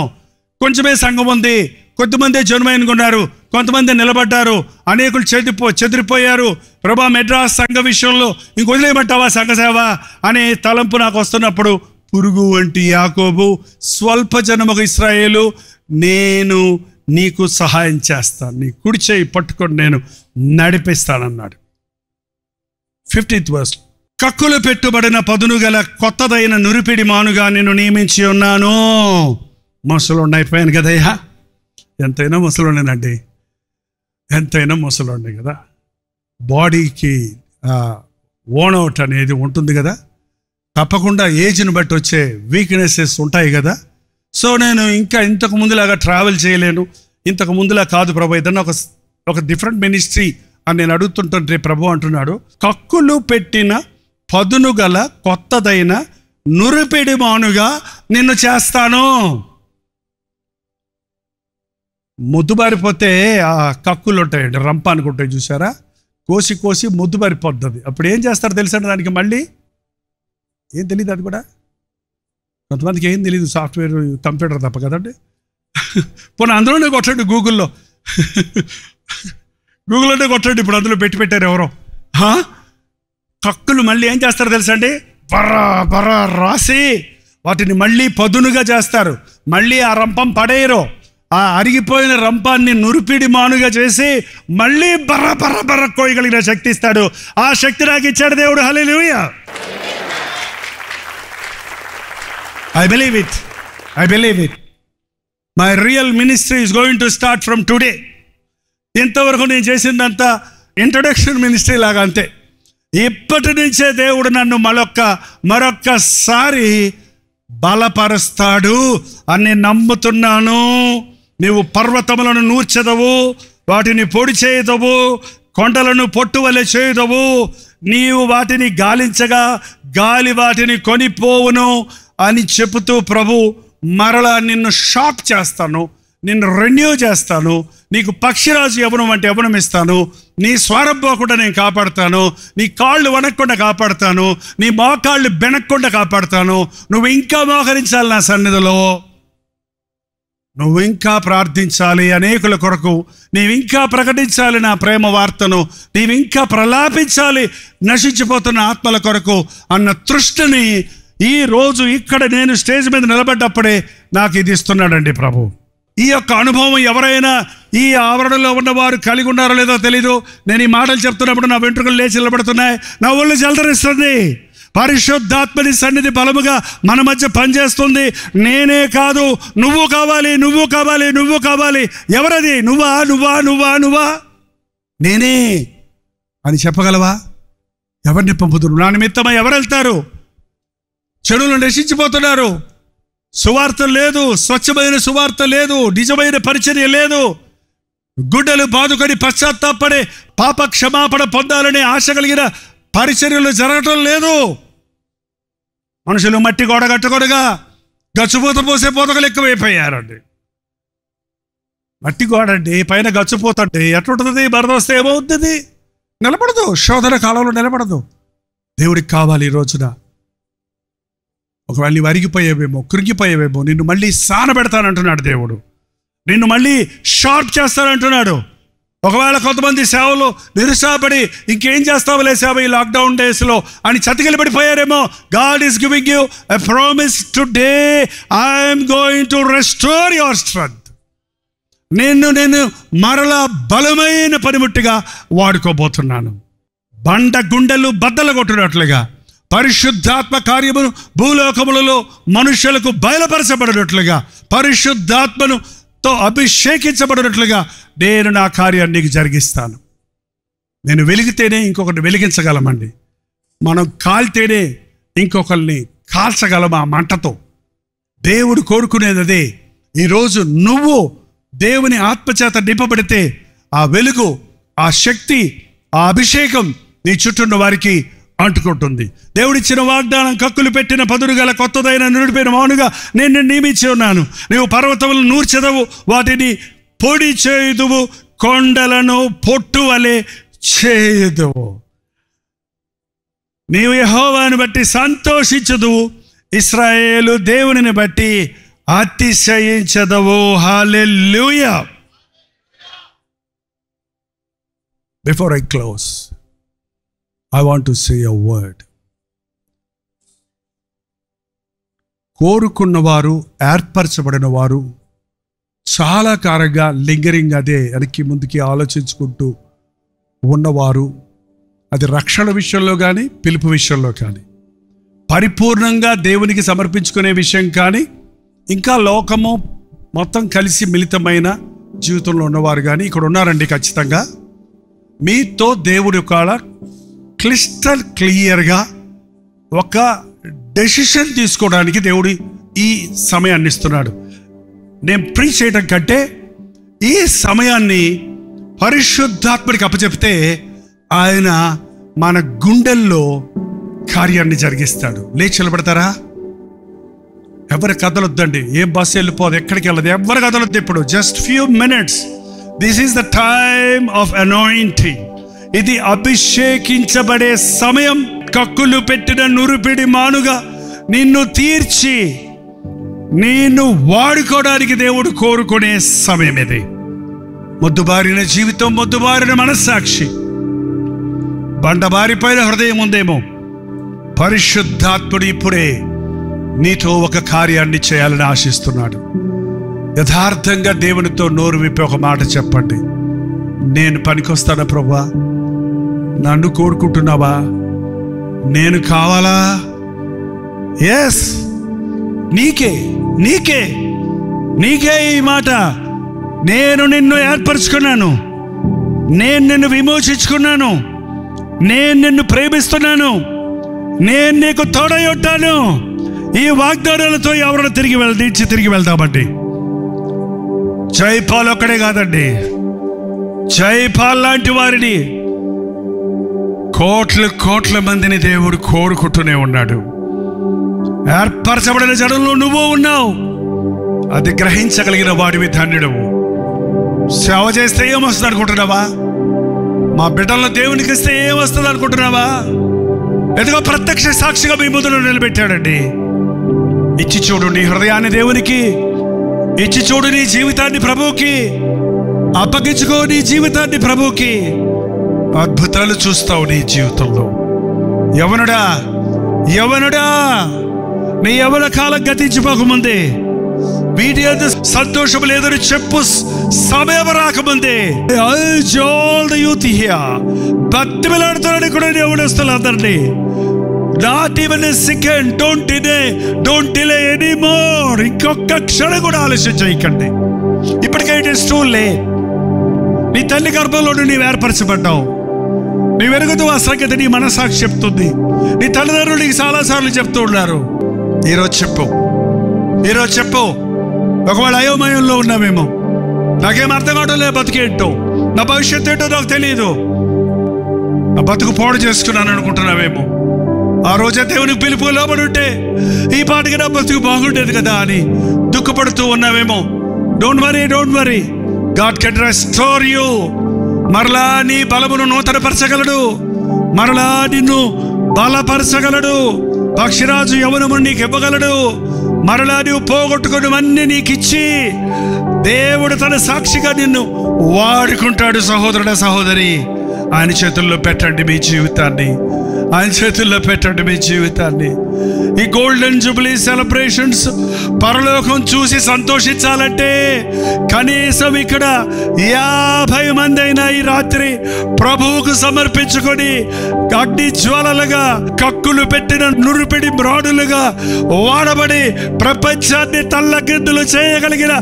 Speaker 2: కొంచెమే సంఘం ఉంది, కొద్దిమంది జన్మైనకున్నారు, కొంతమంది నిలబడ్డారు, అనేకులు చెదిరిపోయారు. ప్రభా మెడ్రాస్ సంఘ విషయంలో ఇంక వదిలేయమంటావా సంఘ సేవ అనే తలంపు నాకు వస్తున్నప్పుడు, పురుగు వంటి యాకోబు స్వల్ప జనముగా ఇశ్రాయేలు, నేను నీకు సహాయం చేస్తాను, నీ కుడి చేయి పట్టుకొని నేను నడిపిస్తానన్నాడు. 50th verse, కక్కులు పెట్టుబడిన పదును గల కొత్తదైన నురిపిడి మానుగా నిన్ను నియమించి ఉన్నాను. ముసలోడిని అయిపోయాను కదయ్యా, ఎంతైనా ముసలోడినండి, ఎంతైనా ముసలోడిని కదా. బాడీకి ఓనౌట్ అనేది ఉంటుంది కదా, తప్పకుండా ఏజ్ని బట్టి వచ్చే వీక్నెసెస్ ఉంటాయి కదా. సో నేను ఇంకా ఇంతకు ముందులాగా ట్రావెల్ చేయలేను, ఇంతకు ముందులా కాదు ప్రభు, ఏదన్నా ఒక డిఫరెంట్ మినిస్ట్రీ అని నేను అడుగుతుంటే ప్రభు అంటున్నాడు, కక్కులు పెట్టిన పదును గల కొత్తదైన నురిపిడి మానుగా నిన్ను చేస్తాను. ముద్దుబారిపోతే ఆ కక్కులు ఉంటాయండి, రంప అనుకుంటాయి చూసారా, కోసి కోసి ముద్దుబారిపోతుంది. అప్పుడు ఏం చేస్తారు తెలుసా, దానికి మళ్ళీ ఏం తెలియదు, అది కూడా కొంతమందికి ఏం తెలియదు, సాఫ్ట్వేర్ కంప్యూటర్ తప్ప కదండి. పోనీ అందులోనే కొట్టండి, గూగుల్లోనే కొట్టండి, ఇప్పుడు అందులో పెట్టారు ఎవరో. కక్కులు మళ్ళీ ఏం చేస్తారు తెలుసా అండి, బర్ర రాసి వాటిని మళ్ళీ పదునుగా చేస్తారు. మళ్ళీ ఆ రంపం పడేయరు, ఆ అరిగిపోయిన రంపాన్ని నురిపిడి మానుగా చేసి మళ్ళీ బర్ర కోయగలిగిన శక్తి ఇస్తాడు. ఆ శక్తి నాకు ఇచ్చాడు దేవుడు. హల్లెలూయా. I believe it. My real ministry is going to start from today. ఇంతవరకు నేను చేసిందంతా ఇంట్రొడక్షన్ మినిస్ట్రీ లాగా అంతే. ఇప్పటి నుంచే దేవుడు నన్ను మరొక్కసారి బలపరుస్తాడు అని నమ్ముతున్నాను. నీవు పర్వతములను నూర్చెదవు, వాటిని పొడి చేయదవు, కొండలను పొట్టువలె చేయదవు. నీవు వాటిని గాలించగా గాలి వాటిని కొనిపోవును అని చెబుతూ ప్రభు మరలా నిన్ను షాప్ చేస్తాను, నిన్ను రెన్యూ చేస్తాను, నీకు పక్షిరాజు యవ్వనం అంటే యవ్వనం ఇస్తాను, నీ స్వరం పోకుండా నేను కాపాడుతాను, నీ కాళ్ళు వణక్కుండా కాపాడుతాను, నీ మోకాళ్ళు బెనక్కుండా కాపాడుతాను. నువ్వు ఇంకా మోకరించాలి నా సన్నిధిలో, నువ్వు ఇంకా ప్రార్థించాలి అనేకుల కొరకు, నీవింకా ప్రకటించాలి నా ప్రేమ వార్తను, నీవింకా ప్రలాపించాలి నశించిపోతున్న ఆత్మల కొరకు అన్న తృష్టిని ఈ రోజు ఇక్కడ నేను స్టేజ్ మీద నిలబడ్డప్పుడే నాకు ఇది ఇస్తున్నాడండి ప్రభు. ఈ యొక్క అనుభవం ఎవరైనా ఈ ఆవరణలో ఉన్నవారు కలిగి ఉన్నారో లేదో తెలీదు. నేను ఈ మాటలు చెప్తున్నప్పుడు నా వెంట్రుకలు లేచి నిలబడుతున్నాయి, నా ఒళ్ళు జలదరిస్తుంది. పరిశుద్ధాత్మని సన్నిధి బలముగా మన మధ్య పనిచేస్తుంది. నేనే కాదు, నువ్వు కావాలి, నువ్వు కావాలి, నువ్వు కావాలి. ఎవరది? నువ్వా నువ్వా నువ్వా నువ్వా నేనే అని చెప్పగలవా? ఎవరిని పంపుతున్నారు? నా నిమిత్తమై ఎవరు వెళ్తారు? చెడులు నశించిపోతున్నారు. సువార్త లేదు, స్వచ్ఛమైన సువార్త లేదు, నిజమైన పరిచర్య లేదు. గుడ్డలు బాదుకొని పశ్చాత్తాపడే పాప క్షమాపణ పొందాలనే ఆశ కలిగిన పరిచర్యలు జరగటం లేదు. మనుషులు మట్టి గోడ కట్టుకొనగా గచ్చుపూత పోసే పోతకలు ఎక్కువైపోయారండి. మట్టి గోడ అండి, పైన గచ్చుపోతండి, ఎట్లుంటుంది? బరద వస్తే ఏమవుతుంది? నిలబడదు, శోధన కాలంలో నిలబడదు. దేవుడికి కావాలి ఈ రోజున. ఒకవేళ నీవు అరిగిపోయేవేమో, కృంగిపోయేవేమో, నిన్ను మళ్ళీ సానబెడతానంటున్నాడు దేవుడు. నిన్ను మళ్ళీ షార్ప్ చేస్తానంటున్నాడు. ఒకవేళ కొంతమంది సేవలు నిరుత్సాహపడి ఇంకేం చేస్తావులే సేవ ఈ లాక్డౌన్ డేస్లో అని చతికిలబడిపోయారేమో. God is giving you a promise today, I'm going to restore your strength. నేను మరలా బలమైన పనిముట్టుగా వాడుకోబోతున్నాను. బండ గుండెలు బద్దలు కొట్టినట్లుగా పరిశుద్ధాత్మ కార్యమును భూలోకములలో మనుషులకు బయలుపరచబడినట్లుగా, పరిశుద్ధాత్మతో అభిషేకించబడినట్లుగా నేను నా కార్యాన్ని నీకు జరిగిస్తాను. నేను వెలిగితేనే ఇంకొకరిని వెలిగించగలమండి. మనం కాల్తేనే ఇంకొకరిని కాల్చగలం ఆ మంటతో. దేవుడు కోరుకునేది అదే. ఈరోజు నువ్వు దేవుని ఆత్మచేత నింపబడితే ఆ వెలుగు, ఆ శక్తి, ఆ అభిషేకం నీ చుట్టూ వారికి అంటుకుంటుంది. దేవుడిచ్చిన వాగ్దానం, కక్కులు పెట్టిన పదురు గల కొత్తదైన నిరుడిపోయిన మౌనుగా నేను నియమించి ఉన్నాను. నీవు పర్వతములను నూర్చెదవు, వాటిని పొడి చేయుదువు, కొండలను పొట్టు వలె చేయుదువు. నీవు యెహోవాను బట్టి సంతోషించదువు, ఇశ్రాయేలు దేవునిని బట్టి అతిశయించదవు. హల్లెలూయా. Before I close, I want to say a word. కోరుకున్నవారు, ఏర్పరచబడిన వారు చాలా కారంగా లింగరింగ్ అదే వెనక్కి ముందుకి ఆలోచించుకుంటూ ఉన్నవారు, అది రక్షణ విషయంలో కానీ పిలుపు విషయంలో కానీ పరిపూర్ణంగా దేవునికి సమర్పించుకునే విషయం కానీ ఇంకా లోకము మొత్తం కలిసి మిళితమైన జీవితంలో ఉన్నవారు కానీ ఇక్కడ ఉన్నారండి. ఖచ్చితంగా మీతో దేవుడి కాడ క్లిస్టల్ క్లియర్గా ఒక డెసిషన్ తీసుకోవడానికి దేవుడు ఈ సమయాన్ని ఇస్తున్నాడు. నేను ప్రీచ్ చేయడం కంటే ఈ సమయాన్ని పరిశుద్ధాత్మకి అప్పచెప్తే ఆయన మన గుండెల్లో కార్యాన్ని జరిగిస్తాడు. లేచి నిలబడతారా? ఎవరి కదలొద్దండి. ఏం బస్సు వెళ్ళిపోదు, ఎక్కడికి వెళ్ళదు, ఎవరి కదలొద్దు. ఇప్పుడు just few minutes. This is the time of anointing. ఇది అభిషేకించబడే సమయం. కక్కులు పెట్టిన నురుపిడి మానుగా నిన్ను తీర్చి నిన్ను వాడుకోవడానికి దేవుడు కోరుకునే సమయం ఇది. మొద్దుబారిన జీవితం, మొద్దుబారిన మనస్సాక్షి, బండబారిపోయిన హృదయం ఉందేమో. పరిశుద్ధాత్ముడు ఇప్పుడే నీతో ఒక కార్యాన్ని చేయాలని ఆశిస్తున్నాడు. యథార్థంగా దేవునితో నోరు విప్పి ఒక మాట చెప్పండి. నేను పనికొస్తానా ప్రభువా? నన్ను కోరుకుంటున్నావా? నేను కావాలా? ఎస్, నీకే నీకే నీకే ఈ మాట. నేను నిన్ను ఏర్పరచుకున్నాను, నేను నిన్ను విమోచించుకున్నాను, నేను నిన్ను ప్రేమిస్తున్నాను, నేను నీకు తోడై ఉంటాను. ఈ వాగ్దానాలతో ఎవరైనా తిరిగి వెళ్తామండి. జైపాల్ ఒక్కడే కాదండి, జైపాల్ లాంటి వారిని కోట్ల మందిని దేవుడు కోరుకుంటూనే ఉన్నాడు. ఏర్పరచబడిన జనంలో నువ్వు ఉన్నావు. అది గ్రహించగలిగిన వాడివి ధన్యుడవు. సేవ చేస్తే ఏమొస్తుంది అనుకుంటున్నావా? మా బిడ్డలను దేవునికి ఇస్తే ఏమొస్తుంది అనుకుంటున్నావా? ఎదుగో ప్రత్యక్ష సాక్షిగా మీ ముందు నిలబెట్టాడండి. ఇచ్చి చూడు నీ హృదయాన్ని దేవునికి, ఇచ్చి చూడు నీ జీవితాన్ని ప్రభువుకి, అప్పగించుకో నీ జీవితాన్ని ప్రభువుకి. అద్భుతాలు చూస్తావు నీ జీవితంలో. యవనుడా, యవనుడా, నీ యవన కాలం గతించిపోకముందే, వీటి అంత సంతోషం లేదని చెప్పు సమయం రాకముందే, బతిమిలాడుతారని కూడా ఎవడేస్తారు అందరినీ. Not even a second, don't delay anymore. ఇంకొక క్షణం కూడా ఆలస్యం చేయకండి. ఇప్పటికే ఇట్ ఇస్ టూ లేట్. నీ తల్లి గర్భంలో నీవు ఏర్పరచబడ్డావు. నీవు ఎరుగుతూ ఆ సంగతి నీ మనసాక్షి చెప్తుంది. నీ తల్లిదండ్రులు నీకు చాలాసార్లు చెప్తూ ఉన్నారు. ఈరోజు చెప్పు. ఒకవేళ అయోమయంలో ఉన్నామేమో, నాకేం అర్థం కావడం లేదు, బతికేంటో, నా భవిష్యత్తు ఏంటో నాకు తెలియదు, నా బతుకు పాడు చేసుకున్నాను అనుకుంటున్నావేమో. ఆ రోజే దేవునికి పిలుపు లోబడి ఉంటే ఈ పాటికి నా బతుకు బాగుండేది కదా అని దుఃఖపడుతూ ఉన్నావేమో. Don't worry, God can restore you. మరలా నీ బలమును నూతనపరచగలడు, మరలా నిన్ను బలపరచగలడు. పక్షిరాజు యవనము నీకు ఇవ్వగలడు. మరలా నువ్వు పోగొట్టుకున్నవన్నీ నీకు ఇచ్చి దేవుడు తన సాక్షిగా నిన్ను వాడుకుంటాడు. సహోదరుడ సహోదరి, ఆయన చేతుల్లో పెట్టండి మీ జీవితాన్ని. ఆయన చేతుల్లో పెట్టండి మీ జీవితాన్ని. ఈ గోల్డెన్ జూబిలీ సెలబ్రేషన్స్ పరలోకం చూసి సంతోషించాలంటే కనీసం ఇక్కడ 50 మంది అయినా ఈ రాత్రి ప్రభువుకు సమర్పించుకొని అగ్ని జ్వాలలుగా, కక్కులు పెట్టిన నురిపిడి మ్రాడులుగా వాడబడి ప్రపంచాన్ని తల్లకిందులు చేయగలిగిన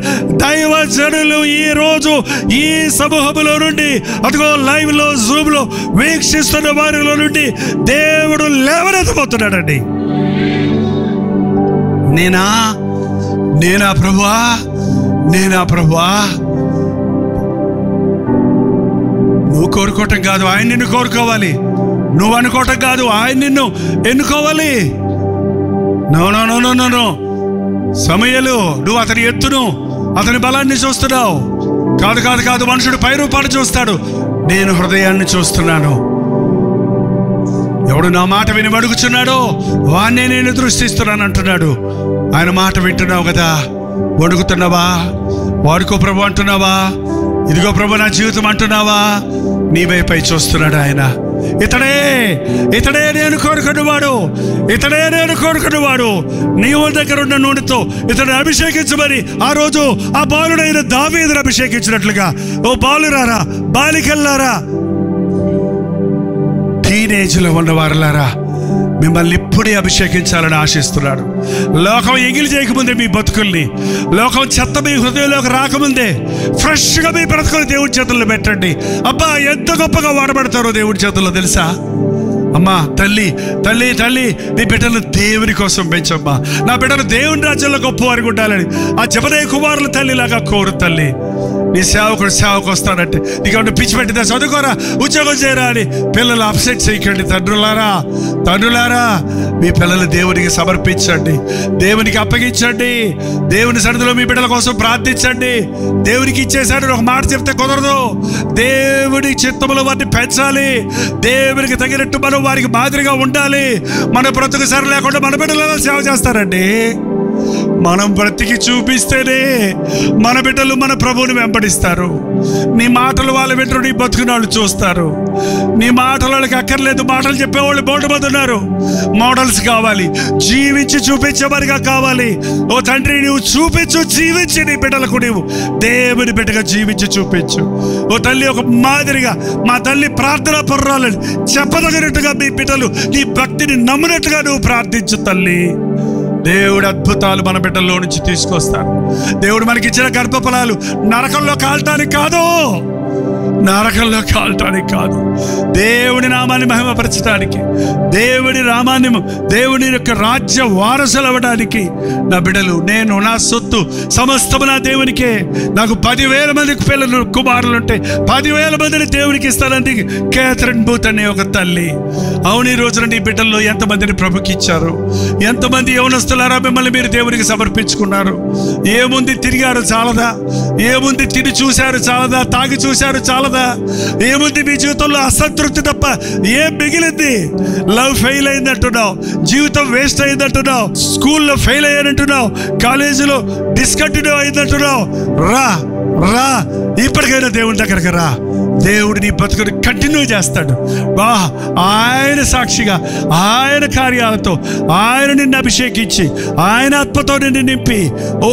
Speaker 2: దైవ జనులు ఈ రోజు ఈ సమూహంలో నుండి, అదిగో లైవ్ లో జూమ్ లో వీక్షిస్తున్న వారిలో నుండి దేవుడు లేవనెత్తబోతున్నాడండి. నేనా ప్రభువా, నువ్వు కోరుకోవటం కాదు, ఆయన నిన్ను కోరుకోవాలి. నువ్వు అనుకోవటం కాదు, ఆయన నిన్ను ఎన్నుకోవాలి. నో సమయలు నువ్వు అతని ఎత్తును, అతని బలాన్ని చూస్తున్నావు. కాదు, మనుషుడు పై రూపాన్ని చూస్తాడు, నేను హృదయాన్ని చూస్తున్నాను. ఎవడు నా మాట విని అడుగుచున్నాడో వాన్నే నేను దృష్టిస్తున్నాను అంటున్నాడు. ఆయన మాట వింటున్నావు కదా, వణుకుతున్నావా? వాడుకో ప్రభు అంటున్నావా? ఇదిగో ప్రభు నా జీవితం అంటున్నావా? నీ వైపై చూస్తున్నాడు ఆయన. ఇతడే నేను కోరుకున్నవాడు, నీవు దగ్గర ఉన్న నూనెతో ఇతను అభిషేకించమని ఆ రోజు ఆ బాలుడైన దావీదును అభిషేకించినట్లుగా, ఓ బాలురారా, బాలికల్లారా, టీనేజ్లో ఉన్నవారులారా, మిమ్మల్ని ఇప్పుడే అభిషేకించాలని ఆశిస్తున్నాడు. లోకం ఎంగిలి చేయకముందే మీ బతుకుల్ని, లోకం చెత్త మీ హృదయంలోకి రాకముందే ఫ్రెష్గా మీ బ్రతుకుని దేవుడి చేతుల్లో పెట్టండి. అబ్బా, ఎంత గొప్పగా వాడబడతారో దేవుడి చేతుల్లో తెలుసా? అమ్మా, తల్లి, నీ బిడ్డలు దేవుని కోసం పెంచమ్మా. నా బిడ్డలు దేవుని రాజ్యంలో గొప్పవారికి ఉండాలని ఆ జబదయి కుమారుల తల్లిలాగా కోరు తల్లి. నీ సేవకు వస్తానంటే నీకు పిచ్చి పెట్టిందా? చదువుకోరా, ఉద్యోగం చేయరా అని పిల్లలు అప్సెట్ చేయకండి. తండ్రులారా, మీ పిల్లలు దేవునికి సమర్పించండి, దేవునికి అప్పగించండి. దేవుని సన్నిధిలో మీ బిడ్డల కోసం ప్రార్థించండి. దేవునికి ఇచ్చేసాడు ఒక మాట చెప్తే కుదరదు. దేవుని చిత్తములో వారిని పెంచాలి. దేవునికి తగినట్టు మనం వారికి మాదిరిగా ఉండాలి. మన బ్రతుకు సరి లేకుండా మన బిడ్డలలో సేవ చేస్తారండి. మనం బ్రతికి చూపిస్తేనే మన బిడ్డలు మన ప్రభువుని వెంబడిస్తారు. నీ మాటలు వాళ్ళ బిడ్డలు నీ బతుకుని వాళ్ళు చూస్తారు. నీ మాటలు వాళ్ళకి అక్కర్లేదు, మాటలు చెప్పేవాళ్ళు బోర్డు మంది ఉన్నారు. మోడల్స్ కావాలి, జీవించి చూపించేవారిగా కావాలి. ఓ తండ్రి, నువ్వు చూపించు, జీవించి నీ బిడ్డలకు నీవు దేవుని బిడ్డగా జీవించి చూపించు. ఓ తల్లి, ఒక మాదిరిగా మా తల్లి ప్రార్థనా పర్రాలని చెప్పదగినట్టుగా మీ బిడ్డలు నీ భక్తిని నమ్మినట్టుగా నువ్వు ప్రార్థించు తల్లి. దేవుడు అద్భుతాలు మన బిడ్డల్లో నుంచి తీసుకొస్తాడు. దేవుడు మనకిచ్చిన గర్భఫలాలు నరకంలో కాల్టానికి కాదు, దేవుని నామాన్ని మహిమపరచడానికి, దేవుని యొక్క రాజ్య వారసులు అవ్వడానికి నా బిడ్డలు, నేను, నా సొత్తు సమస్తము నా దేవునికే. నాకు 10,000 మందికి పిల్లలు, కుమారులు ఉంటే 10,000 మందిని దేవునికి ఇస్తానండి కేథరిన్ బూత్ అనే ఒక తల్లి. అవును, ఈ రోజున నీ బిడ్డల్లో ఎంతమందిని ప్రభుకి ఇచ్చారు? ఎంతమంది యవనస్తులారా మిమ్మల్ని మీరు దేవునికి సమర్పించుకున్నారు? ఏముంది, తిరిగారు చాలదా? ఏముంది, తిని చూశారు చాలదా? తాగి చూశారు చాలదా? ఏముంది మీ జీవితంలో? అసంతృప్తి తప్ప ఏం మిగిలింది? లవ్ ఫెయిల్ అయిందంటున్నావు, జీవితం వేస్ట్ అయిందంటున్నావు, స్కూల్లో ఫెయిల్ అయ్యానంటున్నావు, కాలేజీలో డిస్కంటిన్యూ అయిందంటున్నావు. రా, ఇప్పటికైనా దేవుని దగ్గరకు రా. దేవుడు నీ బతుకుని కంటిన్యూ చేస్తాడు. ఆయన సాక్షిగా, ఆయన కార్యాలతో ఆయన నిన్ను అభిషేకించి, ఆయన ఆత్మతో నిన్ను నింపి, ఓ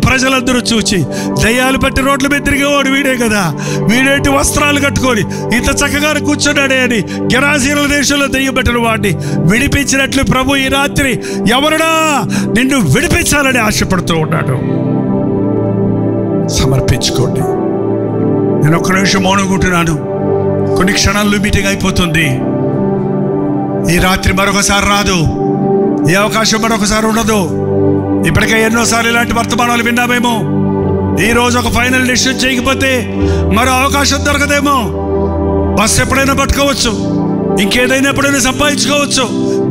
Speaker 2: ప్రజలందరూ చూచి దయ్యాలు బట్టి రోడ్ల మీద తిరిగేవాడు వీడే కదా, వీడేంటి వస్త్రాలు కట్టుకొని ఇంత చక్కగా కూర్చున్నాడే అని గెరాసీల దేశంలో దెయ్యం పెట్టిన వాడిని విడిపించినట్లు ప్రభు ఈ రాత్రి ఎవరుడా నిన్ను విడిపించాలని ఆశపడుతూ ఉన్నాడు. సమర్పించుకోండి. నేను ఒక్క నిమిషం మౌనంగుంటున్నాను. కొన్ని క్షణాల్లో మీటింగ్ అయిపోతుంది. ఈ రాత్రి మరొకసారి రాదు, ఈ అవకాశం మరొకసారి ఉండదు. ఇప్పటికే ఎన్నోసార్లు ఇలాంటి వర్తమానాలు విన్నామేమో. ఈరోజు ఒక ఫైనల్ డిసిషన్ చేయకపోతే మరో అవకాశం దొరకదేమో. బస్సు ఎప్పుడైనా పట్టుకోవచ్చు, ఇంకేదైనా ఎప్పుడైనా సంపాదించుకోవచ్చు.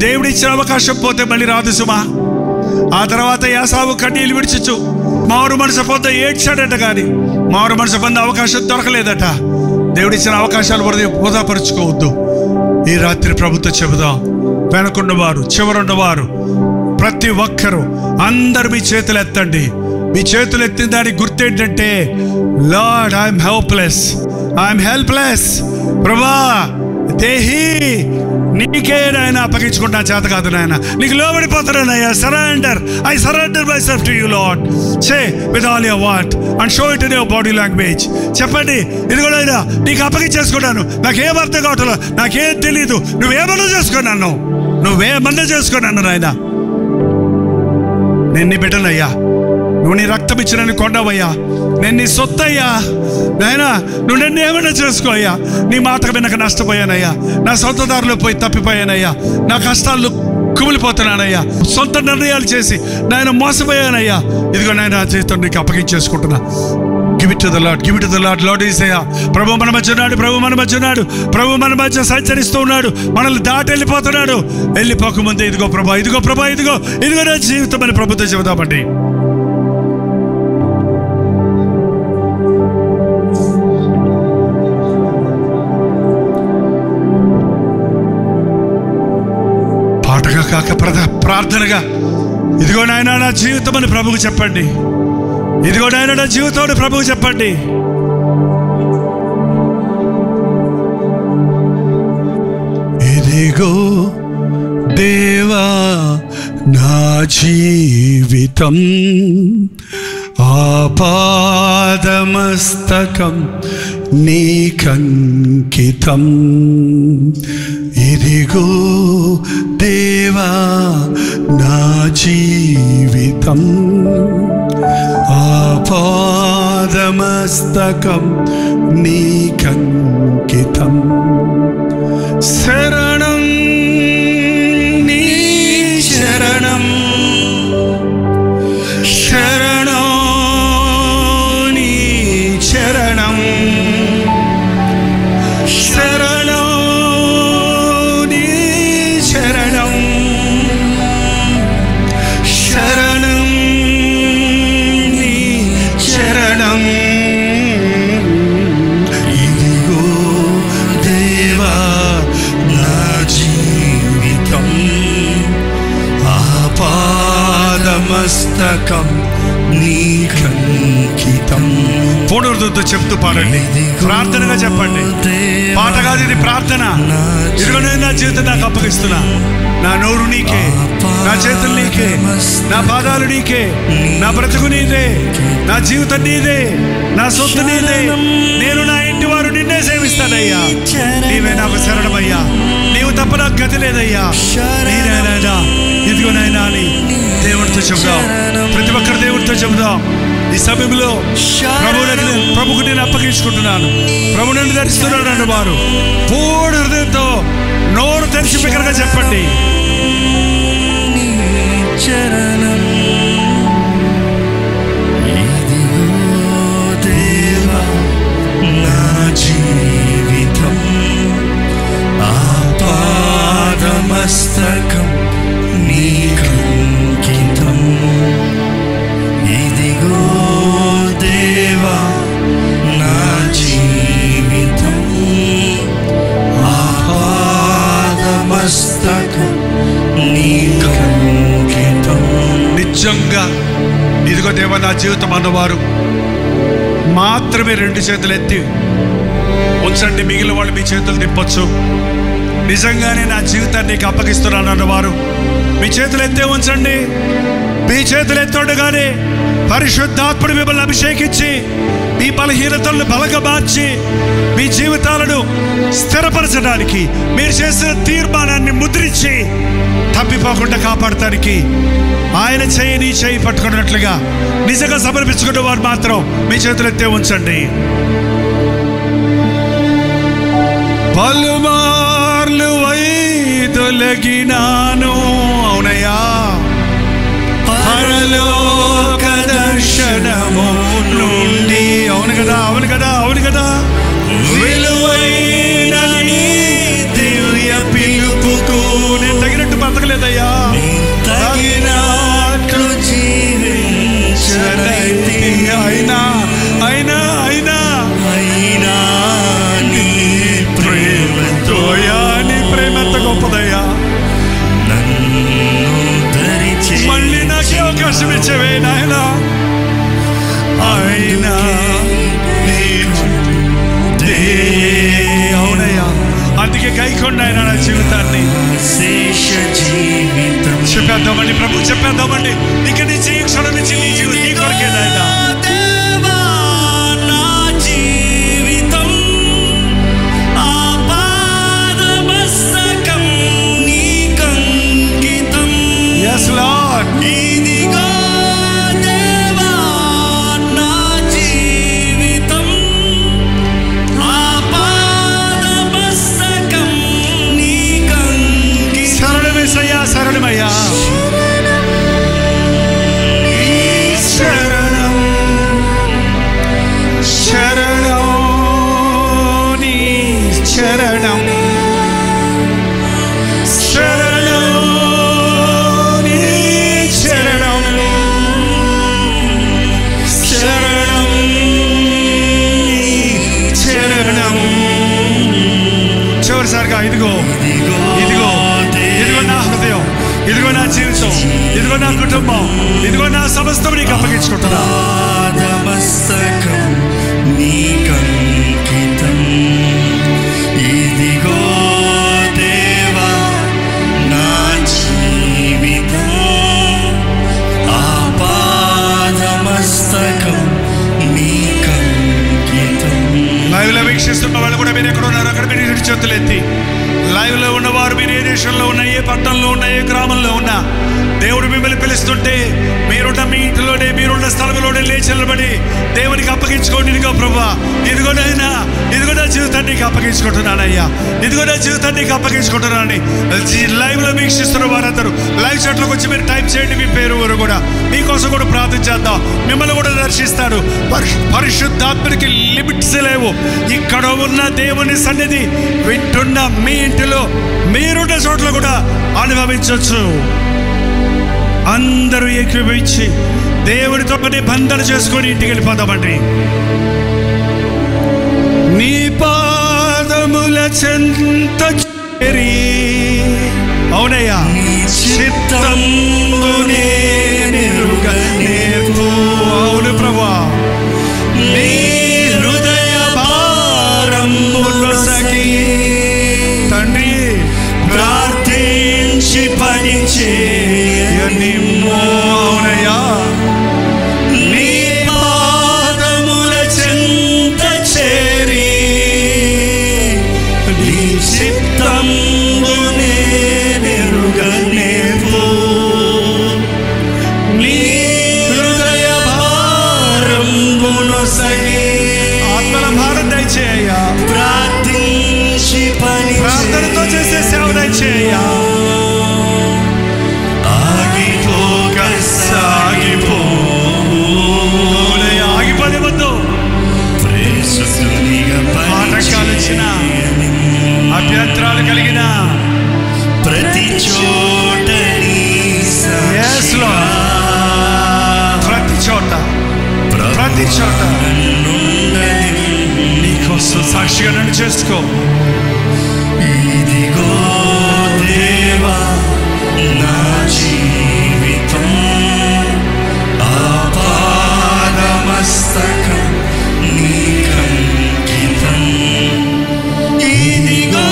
Speaker 2: దేవుడు ఇచ్చిన అవకాశం పోతే మళ్ళీ రాదు సుమా. ఆ తర్వాత యాసావు కన్నీళ్ళు విడిచచ్చు. మారు మనసు పొంద ఏడ్చాడట, కానీ మారు మనసు పొందే అవకాశం దొరకలేదట. దేవుడిచ్చిన అవకాశాలు వృధాపరుచుకోవద్దు. ఈ రాత్రి ప్రభుత్వం చెబుదాం, వెనకున్నవారు, చివరున్నవారు ప్రతి ఒక్కరూ అందరు మీ చేతులు ఎత్తండి. మీ చేతులు ఎత్తిన దానికి గుర్తేంటంటే, లార్డ్ ఐఎమ్ హెల్ప్లెస్. ప్రభా దేహి నీకే నాయన అప్పగించుకుంటా చేత కాదు నాయన, నీకు లోబడిపోతున్నానయ్యా. I surrender myself to you lord. Say with all your heart and show it in your body language. చెప్పండి, ఇది కూడా అయినా నీకు అప్పగించేసుకున్నాను. నాకేం అర్థం కావట్లేదు, నాకేం తెలియదు. నువ్వేమన్నా చేసుకున్నాను, నాయన. నేను నీ బిడ్డనయ్యా, నువ్వు నీ రక్తం ఇచ్చినని కొన్నావయ్యా, నేను నీ సొత్తయ్యా నాయనా. నువ్వు నన్ను ఏమైనా చేసుకో అయ్యా. నీ మాట వెనక నష్టపోయానయ్యా, నా సొంత దారిలో పోయి తప్పిపోయానయ్యా, నా కష్టాల్లో కుమిలిపోతున్నానయ్యా, సొంత నిర్ణయాలు చేసి నాయన మోసపోయానయ్యా. ఇదిగో నాయన నా జీవితం నీకు అప్పగించేసుకుంటున్నా. Give it to the lord. Lord ఈసయ్యా, ప్రభు మన మధ్య ఉన్నాడు, ప్రభు మన మధ్య సంచరిస్తూ ఉన్నాడు, మనల్ని దాటి వెళ్ళిపోతున్నాడు. వెళ్ళిపోకముందే ఇదిగో ప్రభా, ఇదిగో నా జీవితం అని ప్రభుతో చెబుదామండి. పాటగా కాక ప్రార్థనగా, ఇదిగో నాయన నా జీవితం అని ప్రభువుకు చెప్పండి. ఇదిగో నాయన నా జీవితం అని ప్రభువుకు చెప్పండి. ఇదిగో దేవా నా జీవితం, ఆపాదమస్తకం నీకంకితం. ఇదిగో దేవా నా జీవితం, ఆపాదమస్తకం నీకంకితం. శరణం నీ శరణం, శరణం నీ శరణం, శరణం నీ శరణం, శరణం నీ శరణం. ఇదిగో దేవా నా జీవితం, ఆపాదమస్తకం నీకంకితం. పూర్ణుడితో చెప్తూ పాడండి, ప్రార్థనగా చెప్పండి. పాట కాదు, ఇది ప్రార్థన. ఇదిగో నేను నా జీవితం నాకు అప్పగిస్తున్నా. నా నోరు నీకే, నా చేతులు నీకే, నా పాదాలు నీకే, నా బ్రతుకు నీదే, నా జీవితం నీదే, నా సొత్తు నీదే. నేను నా ఇంటి వారు నిన్నే సేవిస్తానయ్యా. నీవే నాకు శరణమయ్యా, నీవు తప్ప నాకు గతి లేదయ్యా. నేనేనా ఇదిగో నాయనా అని దేవుడితో చెబుదాం. ప్రతి ఒక్కరు దేవుడితో చెబుదాం. ఈ సమయంలో ప్రభుకు నేను అప్పగించుకుంటున్నాను. ప్రభు నన్ను ధరిస్తున్నాడు అన్న వారు పూర్ణ హృదయంతో నోరు తెరిచి బిగ్గరగా చెప్పండి.
Speaker 4: చరణం ఇదిగో దేవా నా జీవితం, ఆపాదమస్తకం నీకంకితం. ఇదిగో దేవా నా జీవితం, ఆపాదమస్తకం నీకంకితం.
Speaker 2: నిజంగా ఇదిగో దేవా నా జీవితం అన్నవారు మాత్రమే రెండు చేతులు ఎత్తి ఉంచండి. మిగిలిన వాళ్ళు మీ చేతులు తిప్పొచ్చు. నిజంగానే నా జీవితాన్ని నీకు అప్పగిస్తున్నాను అన్నవారు మీ చేతులు ఎత్తే ఉంచండి. మీ చేతులు ఎత్తుండగానే పరిశుద్ధాత్ముడు మిమ్మల్ని అభిషేకించి మీ బలహీనతలను బలంగా మార్చి మీ జీవితాలను స్థిరపరచడానికి, మీరు చేసిన తీర్మానాన్ని ముద్రించి తప్పిపోకుండా కాపాడటానికి ఆయన చేయి నీ చేయి పట్టుకున్నట్లుగా నిజంగా సమర్పించుకున్న వారు మాత్రం మీ చేతులు ఎత్తే ఉంచండి. పలుమార్లు వైదొలగినాను, అవునయ్యా, పరలోక దర్శనము నుండి. అవును కదా విలువైన నీ దివ్య పిలుపుకు నేను తగినట్టు బతకలేదయ్యా,
Speaker 4: తగినట్లు జీవించనైతి.
Speaker 2: అయినా
Speaker 4: నీ ప్రేమతో,
Speaker 2: నీ ప్రేమ ఎంత గొప్పదయ్యా.
Speaker 4: నన్ను ధరి
Speaker 2: తీసుకోండి ఆయన నా జీవితాన్ని.
Speaker 4: శేష జీవితం
Speaker 2: చెప్పేద్దామండి ప్రభు, చెప్పేద్దామండి. ఇక నుంచి ఈ క్షణం నుంచి నీ జీవితం నీ కొరకే నాయన.
Speaker 4: దేవా నా జీవితం ఆపాదమస్తకం నీకంకితం.
Speaker 2: Yes Lord.
Speaker 4: ఇదిగో దేవా నా జీవితం ఆపాదమస్తకం నీకంకితం.
Speaker 2: శరణమేసయ్యా, శరణమయ్యా. శరణం శరణం నీ శరణం శరణం నీ శరణం శరణం నీ శరణం. చివరిసారిగా ఇదిగో ఇదిగో ఇదిగో నా హృదయం, ఇదిగో నా జీవితం, ఇదిగో నా కుటుంబం, ఇదిగో నా సమస్తం నీకు అప్పగించుకుంటున్నా.
Speaker 4: పాదమస్తకం నీకంకితం. ఇదిగో దేవా నా జీవితం ఆపాదమస్తకం నీకంకితం.
Speaker 2: లైవ్ లో వీక్షిస్తున్న వాళ్ళు కూడా మీరు ఎక్కడ ఉన్నారు అక్కడ మీరు ఇటు చేతులు ఎత్తి, లైవ్ లో ఉన్నవారు మీరు ఏ దేశంలో ఉన్నా, ఏ పట్టణంలో ఉన్నా, ఏ గ్రామంలో ఉన్నా, దేవుడు మిమ్మల్ని పిలుస్తుంటే మీరున్న మీ ఇంటిలోనే, మీరున్న స్థలంలోనే లేచి నిలబడి దేవునికి అప్పగించుకోండి. ఇదిగో ప్రభా, ఇదిగో నైనా, ఇదిగో నా జీవితాన్ని నీకు అప్పగించుకుంటున్నానయ్యా, ఇదిగో నా జీవితాన్ని నీకు అప్పగించుకుంటున్నానని లైవ్ లో వీక్షిస్తున్న వారందరూ లైవ్ చాట్లోకి వచ్చి మీరు టైప్ చేయండి మీ పేరు ఊరు కూడా. మీకోసం కూడా ప్రార్థన చేద్దాం. మిమ్మల్ని కూడా దర్శిస్తాడు. పరిశుద్ధాత్మనికి లిమిట్స్ లేవు. ఇక్కడ ఉన్న దేవుని సన్నిధి వింటున్న మీ ఇంటిలో మీరున్న చోట్ల కూడా అనుభవించవచ్చు. అందరూ ఏకీభవించి దేవుడితో నిబంధన చేసుకొని ఇంటికి వెళ్ళిపోదామండి. నీ పాదముల చెంత చేరి, అవునయ్యా, చిత్తంబునే నేర్పు. అవును ప్రభువా, నీ హృదయ భారమును సఖి తండ్రి
Speaker 4: ప్రార్థించి పని చేయనిమ్ము.
Speaker 2: అవునయ్యా,
Speaker 4: నీ పాదముల చెంత చేరి నీ చిత్తంబునే నెరుగనేపు. నీ హృదయ భారమును సగి
Speaker 2: ఆత్మల భారం దయచేయ్యా.
Speaker 4: ప్రార్థించి పని
Speaker 2: ప్రార్థనతో చేసే సేవ దయచేయ్యా. ఆగిపోనివద్దు. ఆటంకాలు వచ్చిన, అభ్యంతరాలు కలిగిన
Speaker 4: ప్రతి చోట
Speaker 2: ప్రతి చోట ప్రతి చోట నీకోసం సాక్షిగా నన్ను చేసుకో.
Speaker 4: ఇదిగో దేవా నా జీవితం ఆపాదమస్తకం నీకంకితం. ఇదిగో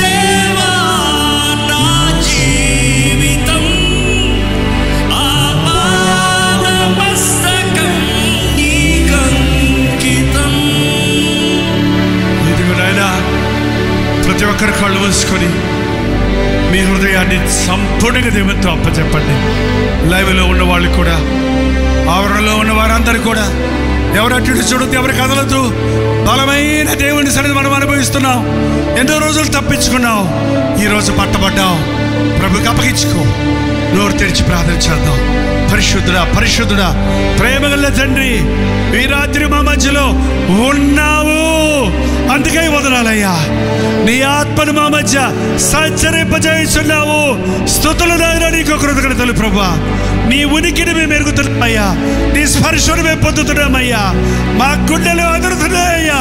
Speaker 4: దేవా నా జీవితం ఆపాదమస్తకం నీకంకితం.
Speaker 2: ఇదిగో నాయనా, ప్రతి ఒక్కరి కళ్ళు మూసుకొని మీ హృదయాన్ని సంపూర్ణంగా దేవునితో అప్పచెప్పండి. లైవ్లో ఉన్న వాళ్ళు కూడా, ఆవరణలో ఉన్న వారందరూ కూడా, ఎవరు అటు చూడద్దు, ఎవరు కదలద్దు. బలమైన దేవుని సన్నిధి మనం అనుభవిస్తున్నాం. ఎన్నో రోజులు తప్పించుకున్నావు, ఈరోజు పట్టబడ్డావు. ప్రభుకి అప్పగించుకో. నోరు తెరిచి ప్రార్థన చేద్దాం. పరిశుద్ధుడా, పరిశుద్ధుడా, ప్రేమగల తండ్రి, ఈ రాత్రి మా మధ్యలో ఉన్నావు, అందుకే వదలాలయ్యా. నీ ఆత్మను మా మధ్య సంచరింపజేస్తున్నావు. స్తుతులు నాయనా నీకు కృతజ్ఞతలు ప్రభువా. నీ ఉనికిని మేము ఎరుగుతున్నామయ్యా, నీ స్పర్శను మేము పొందుతున్నామయ్యా. మా గుండెలు అదురుతున్నాయ్యా.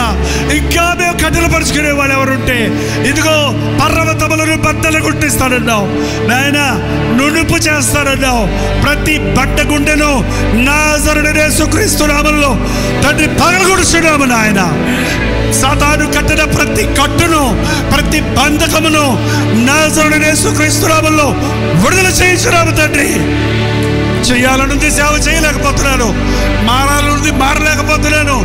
Speaker 2: ఇంకా మేము కట్టెలు పరుచుకునే వాళ్ళు ఎవరుంటే ఇదిగో పర్వతములను బద్దలు గుట్టిస్తానన్నావు నాయన, నునుపు చేస్తానన్నావు. ప్రతి బట్ట గుండెను నాజరుడైన యేసుక్రీస్తు నామములో తండ్రి పగలగొడుచున్నాము నాయన.
Speaker 4: సాతాను కట్టిన ప్రతి కట్టును, ప్రతి బంధకమును నజరేయుడైన యేసుక్రీస్తు నామములో విడుదల చేయించున్నాము తండ్రి. చేయాలనుంది సేవ చేయలేకపోతున్నాను, మారాలనుంది మారలేకపోతున్నాను,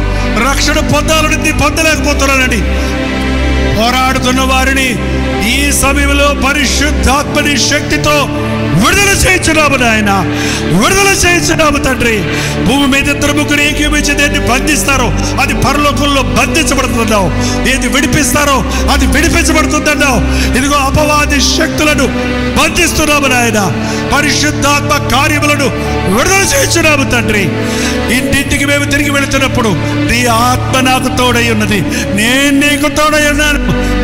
Speaker 4: రక్షణ పొందాలనుంది పొందలేకపోతున్నానండి. పోరాడుతున్న వారిని ఈ సమయంలో పరిశుద్ధాత్మని శక్తితో విడుదల చేయించున్నాము నాయన, విడుదల చేయించున్నాము తండ్రి. భూమి మీద ఇద్దరు ముగ్గురు ఏకీభవించి దేన్ని బంధిస్తారో అది పరలోకంలో బంధించబడుతున్నావు, ఏది విడిపిస్తారో అది విడిపించబడుతుందన్నావు. ఇదిగో అపవాది శక్తులను బంధిస్తున్నాము నాయన, పరిశుద్ధాత్మ కార్యములను విడుదల చేయించున్నాము తండ్రి. ఇంటింటికి మేము తిరిగి వెళుతున్నప్పుడు నీ ఆత్మ నాకు తోడై ఉన్నది, నేను నీకు తోడై ఉన్నాను,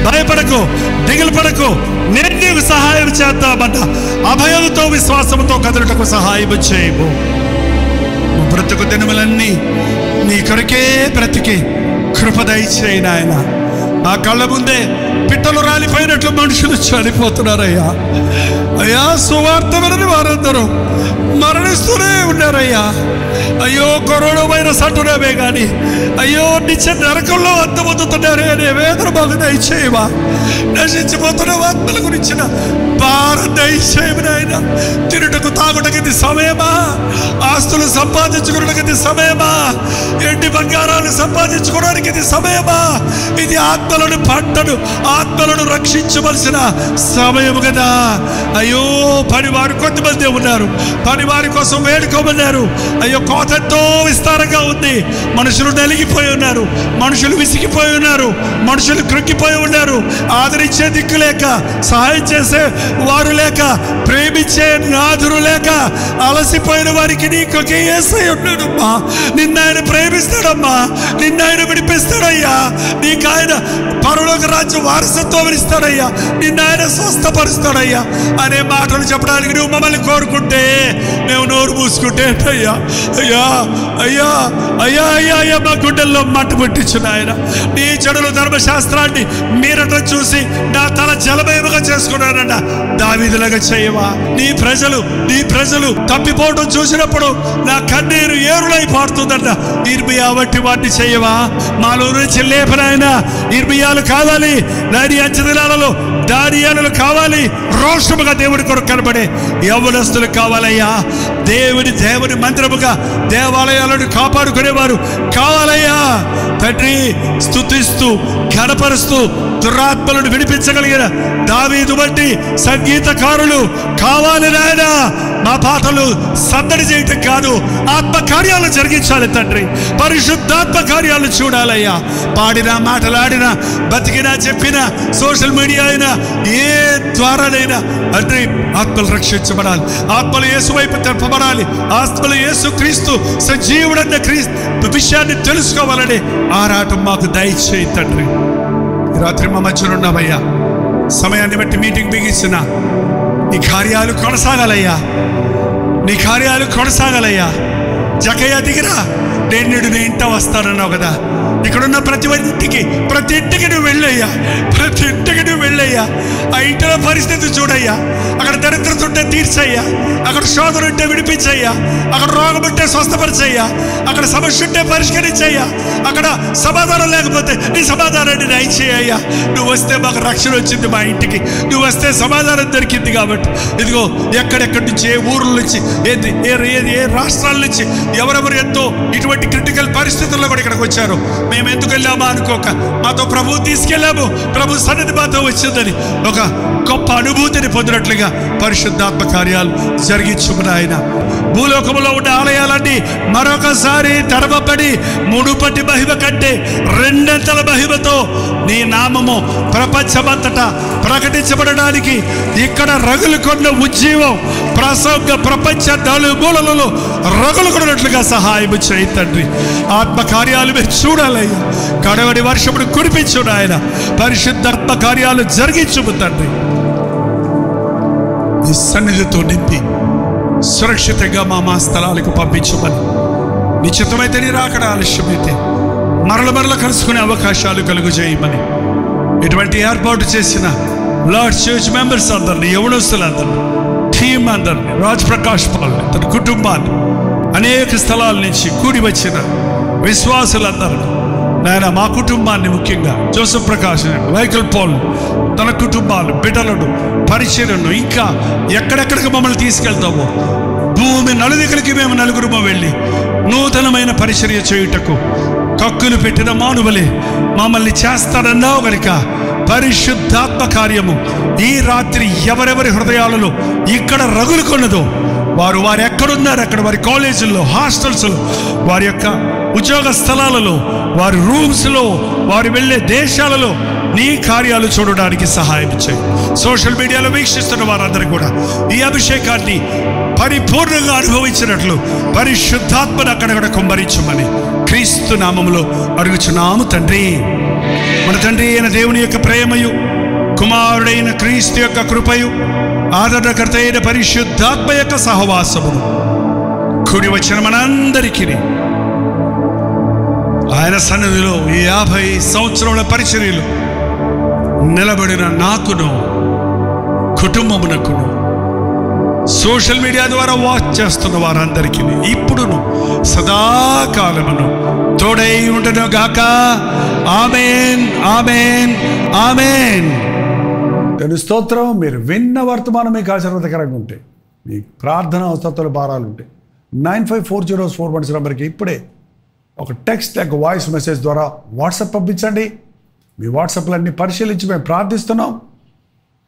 Speaker 4: భయపడకు, దిగులు పడకు, నేను నీకు సహాయం చేద్దామన్న అభయంతో విశ్వాసంతో కదలటకు సహాయం చేయము. బ్రతుకు దినములన్నీ నీ కొరకే బ్రతికి కృప దయచేయి నాయన. ఆ కళ్ళ ముందే పిట్టలు రాలిపోయినట్లు మనుషులు చనిపోతున్నారయ్యా. అయ్యా, సువార్త వినని వారందరూ మరణిస్తూనే ఉన్నారయ్యా. అయ్యో, కరోనా వైరస్ అంటున్నామే కానీ అయ్యో నిత్య నరకంలో అంతమవుతున్నారే అనే వేదన మాకు దయచేయవా. నశించిపోతున్న ఆత్మల గురించిన భారం దయచేయము నాయన. తిరుటకు తాగుటకి ఇది సమయమా? ఆస్తులు సంపాదించుకోవడానికి ఇది సమయమా? ఎండి బంగారాలు సంపాదించుకోవడానికి ఇది సమయమా? ఇది ఆత్మలను పంటను, ఆత్మలను రక్షించవలసిన సమయం కదా. అయ్యో, పనివారు కొంతమంది ఉన్నారు, పనివారి కోసం వేడుకోమన్నారు. అయ్యో, కోతతో విస్తారంగా ఉంది. మనుషులు నలిగిపోయి ఉన్నారు, మనుషులు విసిగిపోయి ఉన్నారు, మనుషులు కృంగిపోయి ఉన్నారు. ఆదరించే దిక్కు లేక, సహాయం చేసే వారు లేక, ప్రేమించే నాదురు లేక అలసిపోయిన వారికి నీకు యేసై ఉన్నాడమ్మా. నిన్నాయన ప్రేమిస్తాడమ్మా, నిన్నాయన విడిపిస్తాడయ్యా. నీకు ఆయన పరలోక రాజ్యం వారసత్వం ఇస్తాడయ్యా, నిన్నాయన స్వస్థపరుస్తాడయ్యా అనే మాటలు చెప్పడానికి నువ్వు మమ్మల్ని కోరుకుంటే, మేము నోరు మూసుకుంటే అయ్యా అయ్యా అయ్యా అయ్యా అయ్యా అయ్యా మా గుండెల్లో మట్టు పుట్టించు నాయన. నీ చెడులు ధర్మశాస్త్రాన్ని మీరటం చూసి నా తల జలమయముగా చేసుకున్నానన్న దావీదులాగా చేయవా. నీ ప్రజలు తప్పిపోవడం చూసినప్పుడు నా కన్నీరు ఏరులై పారుతుందన్న ఇర్మియా వంటి వాటిని చేయవా. మాలో నుంచి లేపనాయన ఇర్మియాలు కావాలి, నాని అంచెదినాలలో దానియాలు కావాలి, రోషముగా దేవుడి కొరకు కనబడే యవ్వనస్తులు కావాలయ్యా. దేవుని మందిరముగా దేవాలయాలను కాపాడుకునేవారు కావాలయ్యా తండ్రి. స్తుతిస్తూ ఘనపరుస్తూ దురాత్మలను విడిపించగలిగిన దావీదు వంటి సంగీతకారులు కావాలి నాయన. మా పాటలు సందడి చేయటం కాదు, ఆత్మ కార్యాలు జరిగించాలి తండ్రి. పరిశుద్ధాత్మ కార్యాలు చూడాలయ్యా. పాడినా, మాటలాడినా, బతికినా, చెప్పినా, సోషల్ మీడియా అయినా ఏ ద్వారానైనా తండ్రి ఆత్మలు రక్షించబడాలి, ఆత్మలు యేసు వైపు తెప్పబడాలి, ఆత్మలు యేసు క్రీస్తు సజీవుడన్న క్రీస్తు విషయాన్ని తెలుసుకోవాలని ఆరాటం మాకు దయచేయి తండ్రి. రాత్రి మా మధ్యలో ఉన్నామయ్యా. సమయాన్ని బట్టి మీటింగ్ బిగించిన నీ కార్యాలు కొనసాగాలయ్యా, నీ కార్యాలు కొనసాగాలయ్యా. జకయ్య దిగిరా, నేను నీ ఇంట వస్తానన్నావు కదా. ఇక్కడున్న ప్రతి ఇంటికి నువ్వు వెళ్ళయ్యా, ప్రతి ఇంటికి నువ్వు వెళ్ళయ్యా. ఆ ఇంటిలో పరిస్థితి చూడయ్యా. అక్కడ దరిద్రత ఉంటే తీర్చయ్యా, అక్కడ శోధన ఉంటే విడిపించయ్యా, అక్కడ రోగం ఉంటే స్వస్థపరిచయ్యా, అక్కడ సమస్య ఉంటే పరిష్కరించయ్యా, అక్కడ సమాధానం లేకపోతే నీ సమాధానాన్ని దయచేయ్యా. నువ్వు వస్తే మాకు రక్షణ వచ్చింది, మా ఇంటికి నువ్వు వస్తే సమాధానం దొరికింది. కాబట్టి ఇదిగో ఎక్కడెక్కడి నుంచి, ఏ ఊర్ల నుంచి, ఏ రాష్ట్రాల నుంచి ఎవరెవరు ఎంతో ఇటువంటి క్రిటికల్ పరిస్థితుల్లో కూడా ఇక్కడికి వచ్చారు. మేము ఎందుకు వెళ్ళామా అనుకోక మాతో ప్రభు తీసుకెళ్ళాము, ప్రభు సన్నిధి మాతో వచ్చిందని ఒక గొప్ప అనుభూతిని పొందినట్లుగా పరిశుద్ధాత్మ కార్యాలు జరిగించుకున్న ఆయన. భూలోకములో ఉన్న ఆలయాలన్నీ మరొకసారి తెరవబడి మునుపటి మహిమ కంటే రెండంతల మహిమతో నీ నామము ప్రపంచమంతటా ప్రకటించబడడానికి ఇక్కడ రగులుకొన్న ఉజ్జీవం ప్రపంచ నలుమూలలలో రగులుకొన్నట్లుగా సహాయం చేయి తండ్రి. ఆత్మ కార్యాలు మీరు చూడాలయ్యా. కడవడి వర్షమును కురిపించుడు ఆయన. పరిశుద్ధాత్మ కార్యాలు జరిగించుము తండ్రి. నీ సన్నిధితో నింపి సురక్షితంగా మా స్థలాలకు పంపించమని, నిశ్చితమైతే నీ రాకడ ఆలస్యమైతే మరల కలుసుకునే అవకాశాలు కలుగు చేయమని, ఇటువంటి ఏర్పాటు చేసిన లార్డ్ చర్చ్ మెంబర్స్ అందరినీ, యవనస్తులందరినీ, టీం అందరినీ, రాజ్ ప్రకాష్ పాల్ తన కుటుంబాన్ని, అనేక స్థలాల నుంచి కూడి వచ్చిన విశ్వాసులందరినీ నాయన మా కుటుంబాన్ని, ముఖ్యంగా జోసెఫ్ ప్రకాష్, మైకల్ పాల్, తన కుటుంబాలు, బిడ్డలను, పరిచర్యను, ఇంకా ఎక్కడెక్కడికి మమ్మల్ని తీసుకెళ్తామో భూమి నలుదికలకి మేము నలుగురుమో వెళ్ళి నూతనమైన పరిచర్య చేయుటకు కక్కులు పెట్టిన మానవులే మమ్మల్ని చేస్తాడన్నావు గనుక పరిశుద్ధాత్మ కార్యము ఈ రాత్రి ఎవరెవరి హృదయాలలో ఇక్కడ రగులుకొన్నదో వారు ఎక్కడున్నారు అక్కడ, వారి కాలేజీల్లో, హాస్టల్స్లో, వారి యొక్క ఉద్యోగ స్థలాలలో, వారి రూమ్స్లో, వారు వెళ్ళే దేశాలలో నీ కార్యాలు చూడడానికి సహాయం చేయి. సోషల్ మీడియాలో వీక్షిస్తున్న వారందరూ కూడా ఈ అభిషేకాన్ని పరిపూర్ణంగా అనుభవించినట్లు పరిశుద్ధాత్మను అక్కడక్కడ కుమ్మరించమని క్రీస్తు నామములో అడుగుచున్నాము తండ్రి. మన తండ్రి అయిన దేవుని యొక్క ప్రేమయు, కుమారుడైన క్రీస్తు యొక్క కృపయు, ఆదరణకర్త అయిన పరిశుద్ధాత్మ యొక్క సహవాసమును కూడి వచ్చిన మనందరికీ ఆయన సన్నిధిలో ఈ 50 సంవత్సరముల పరిచర్యలు నిలబడిన నాకును, కుటుంబమునకును, సోషల్ మీడియా ద్వారా వాచ్ చేస్తున్న వారందరికీ ఇప్పుడును సదాకాలమును తోడై ఉండును గాక. ఆమేన్, ఆమేన్, ఆమేన్. స్తోత్రం. మీరు విన్న వర్తమానం మీకు ఆశీర్వాదకరంగా ఉంటే, మీ ప్రార్థన అవసరాలు, భారాలు ఉంటే 954041 నెంబర్కి ఇప్పుడే ఒక టెక్స్ట్ లేక వాయిస్ మెసేజ్ ద్వారా వాట్సాప్ పంపించండి. మీ వాట్సాప్లన్నీ పరిశీలించి మేము ప్రార్థిస్తున్నాం.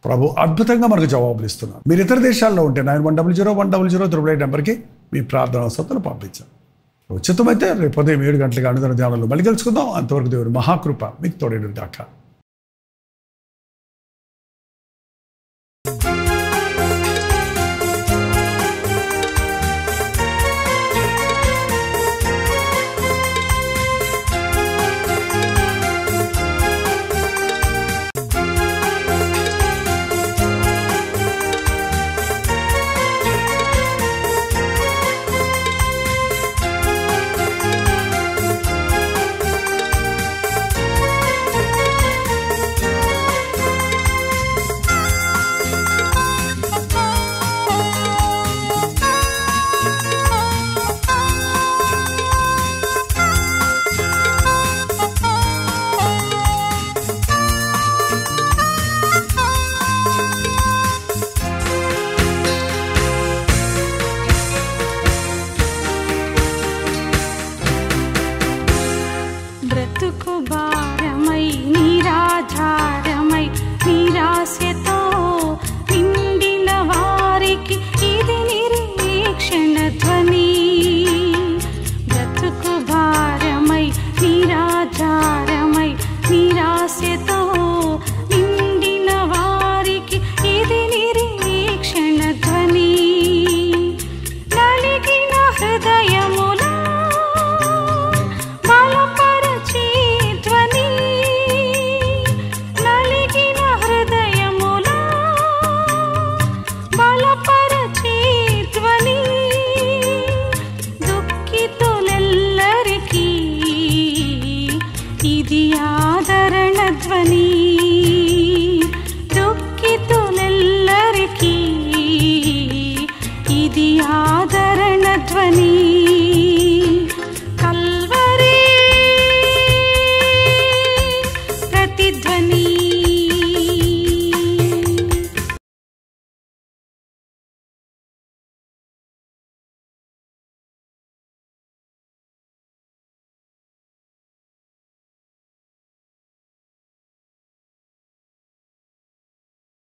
Speaker 4: ప్రభు అద్భుతంగా మనకు జవాబులు ఇస్తున్నాం. మీరు ఇతర దేశాల్లో ఉంటే 91001008 నెంబర్కి మీ ప్రార్థన అవసరాలు పంపించాం. ఉచితమైతే రేపు ఉదయం 7 గంటలకు అనుదిన ధ్యానంలో మళ్ళీ కలుసుకుందాం. అంతవరకు దేవుని మహాకృప మీకు తోడేడు దాకా.
Speaker 1: ఇది ఆదరణ ధ్వని.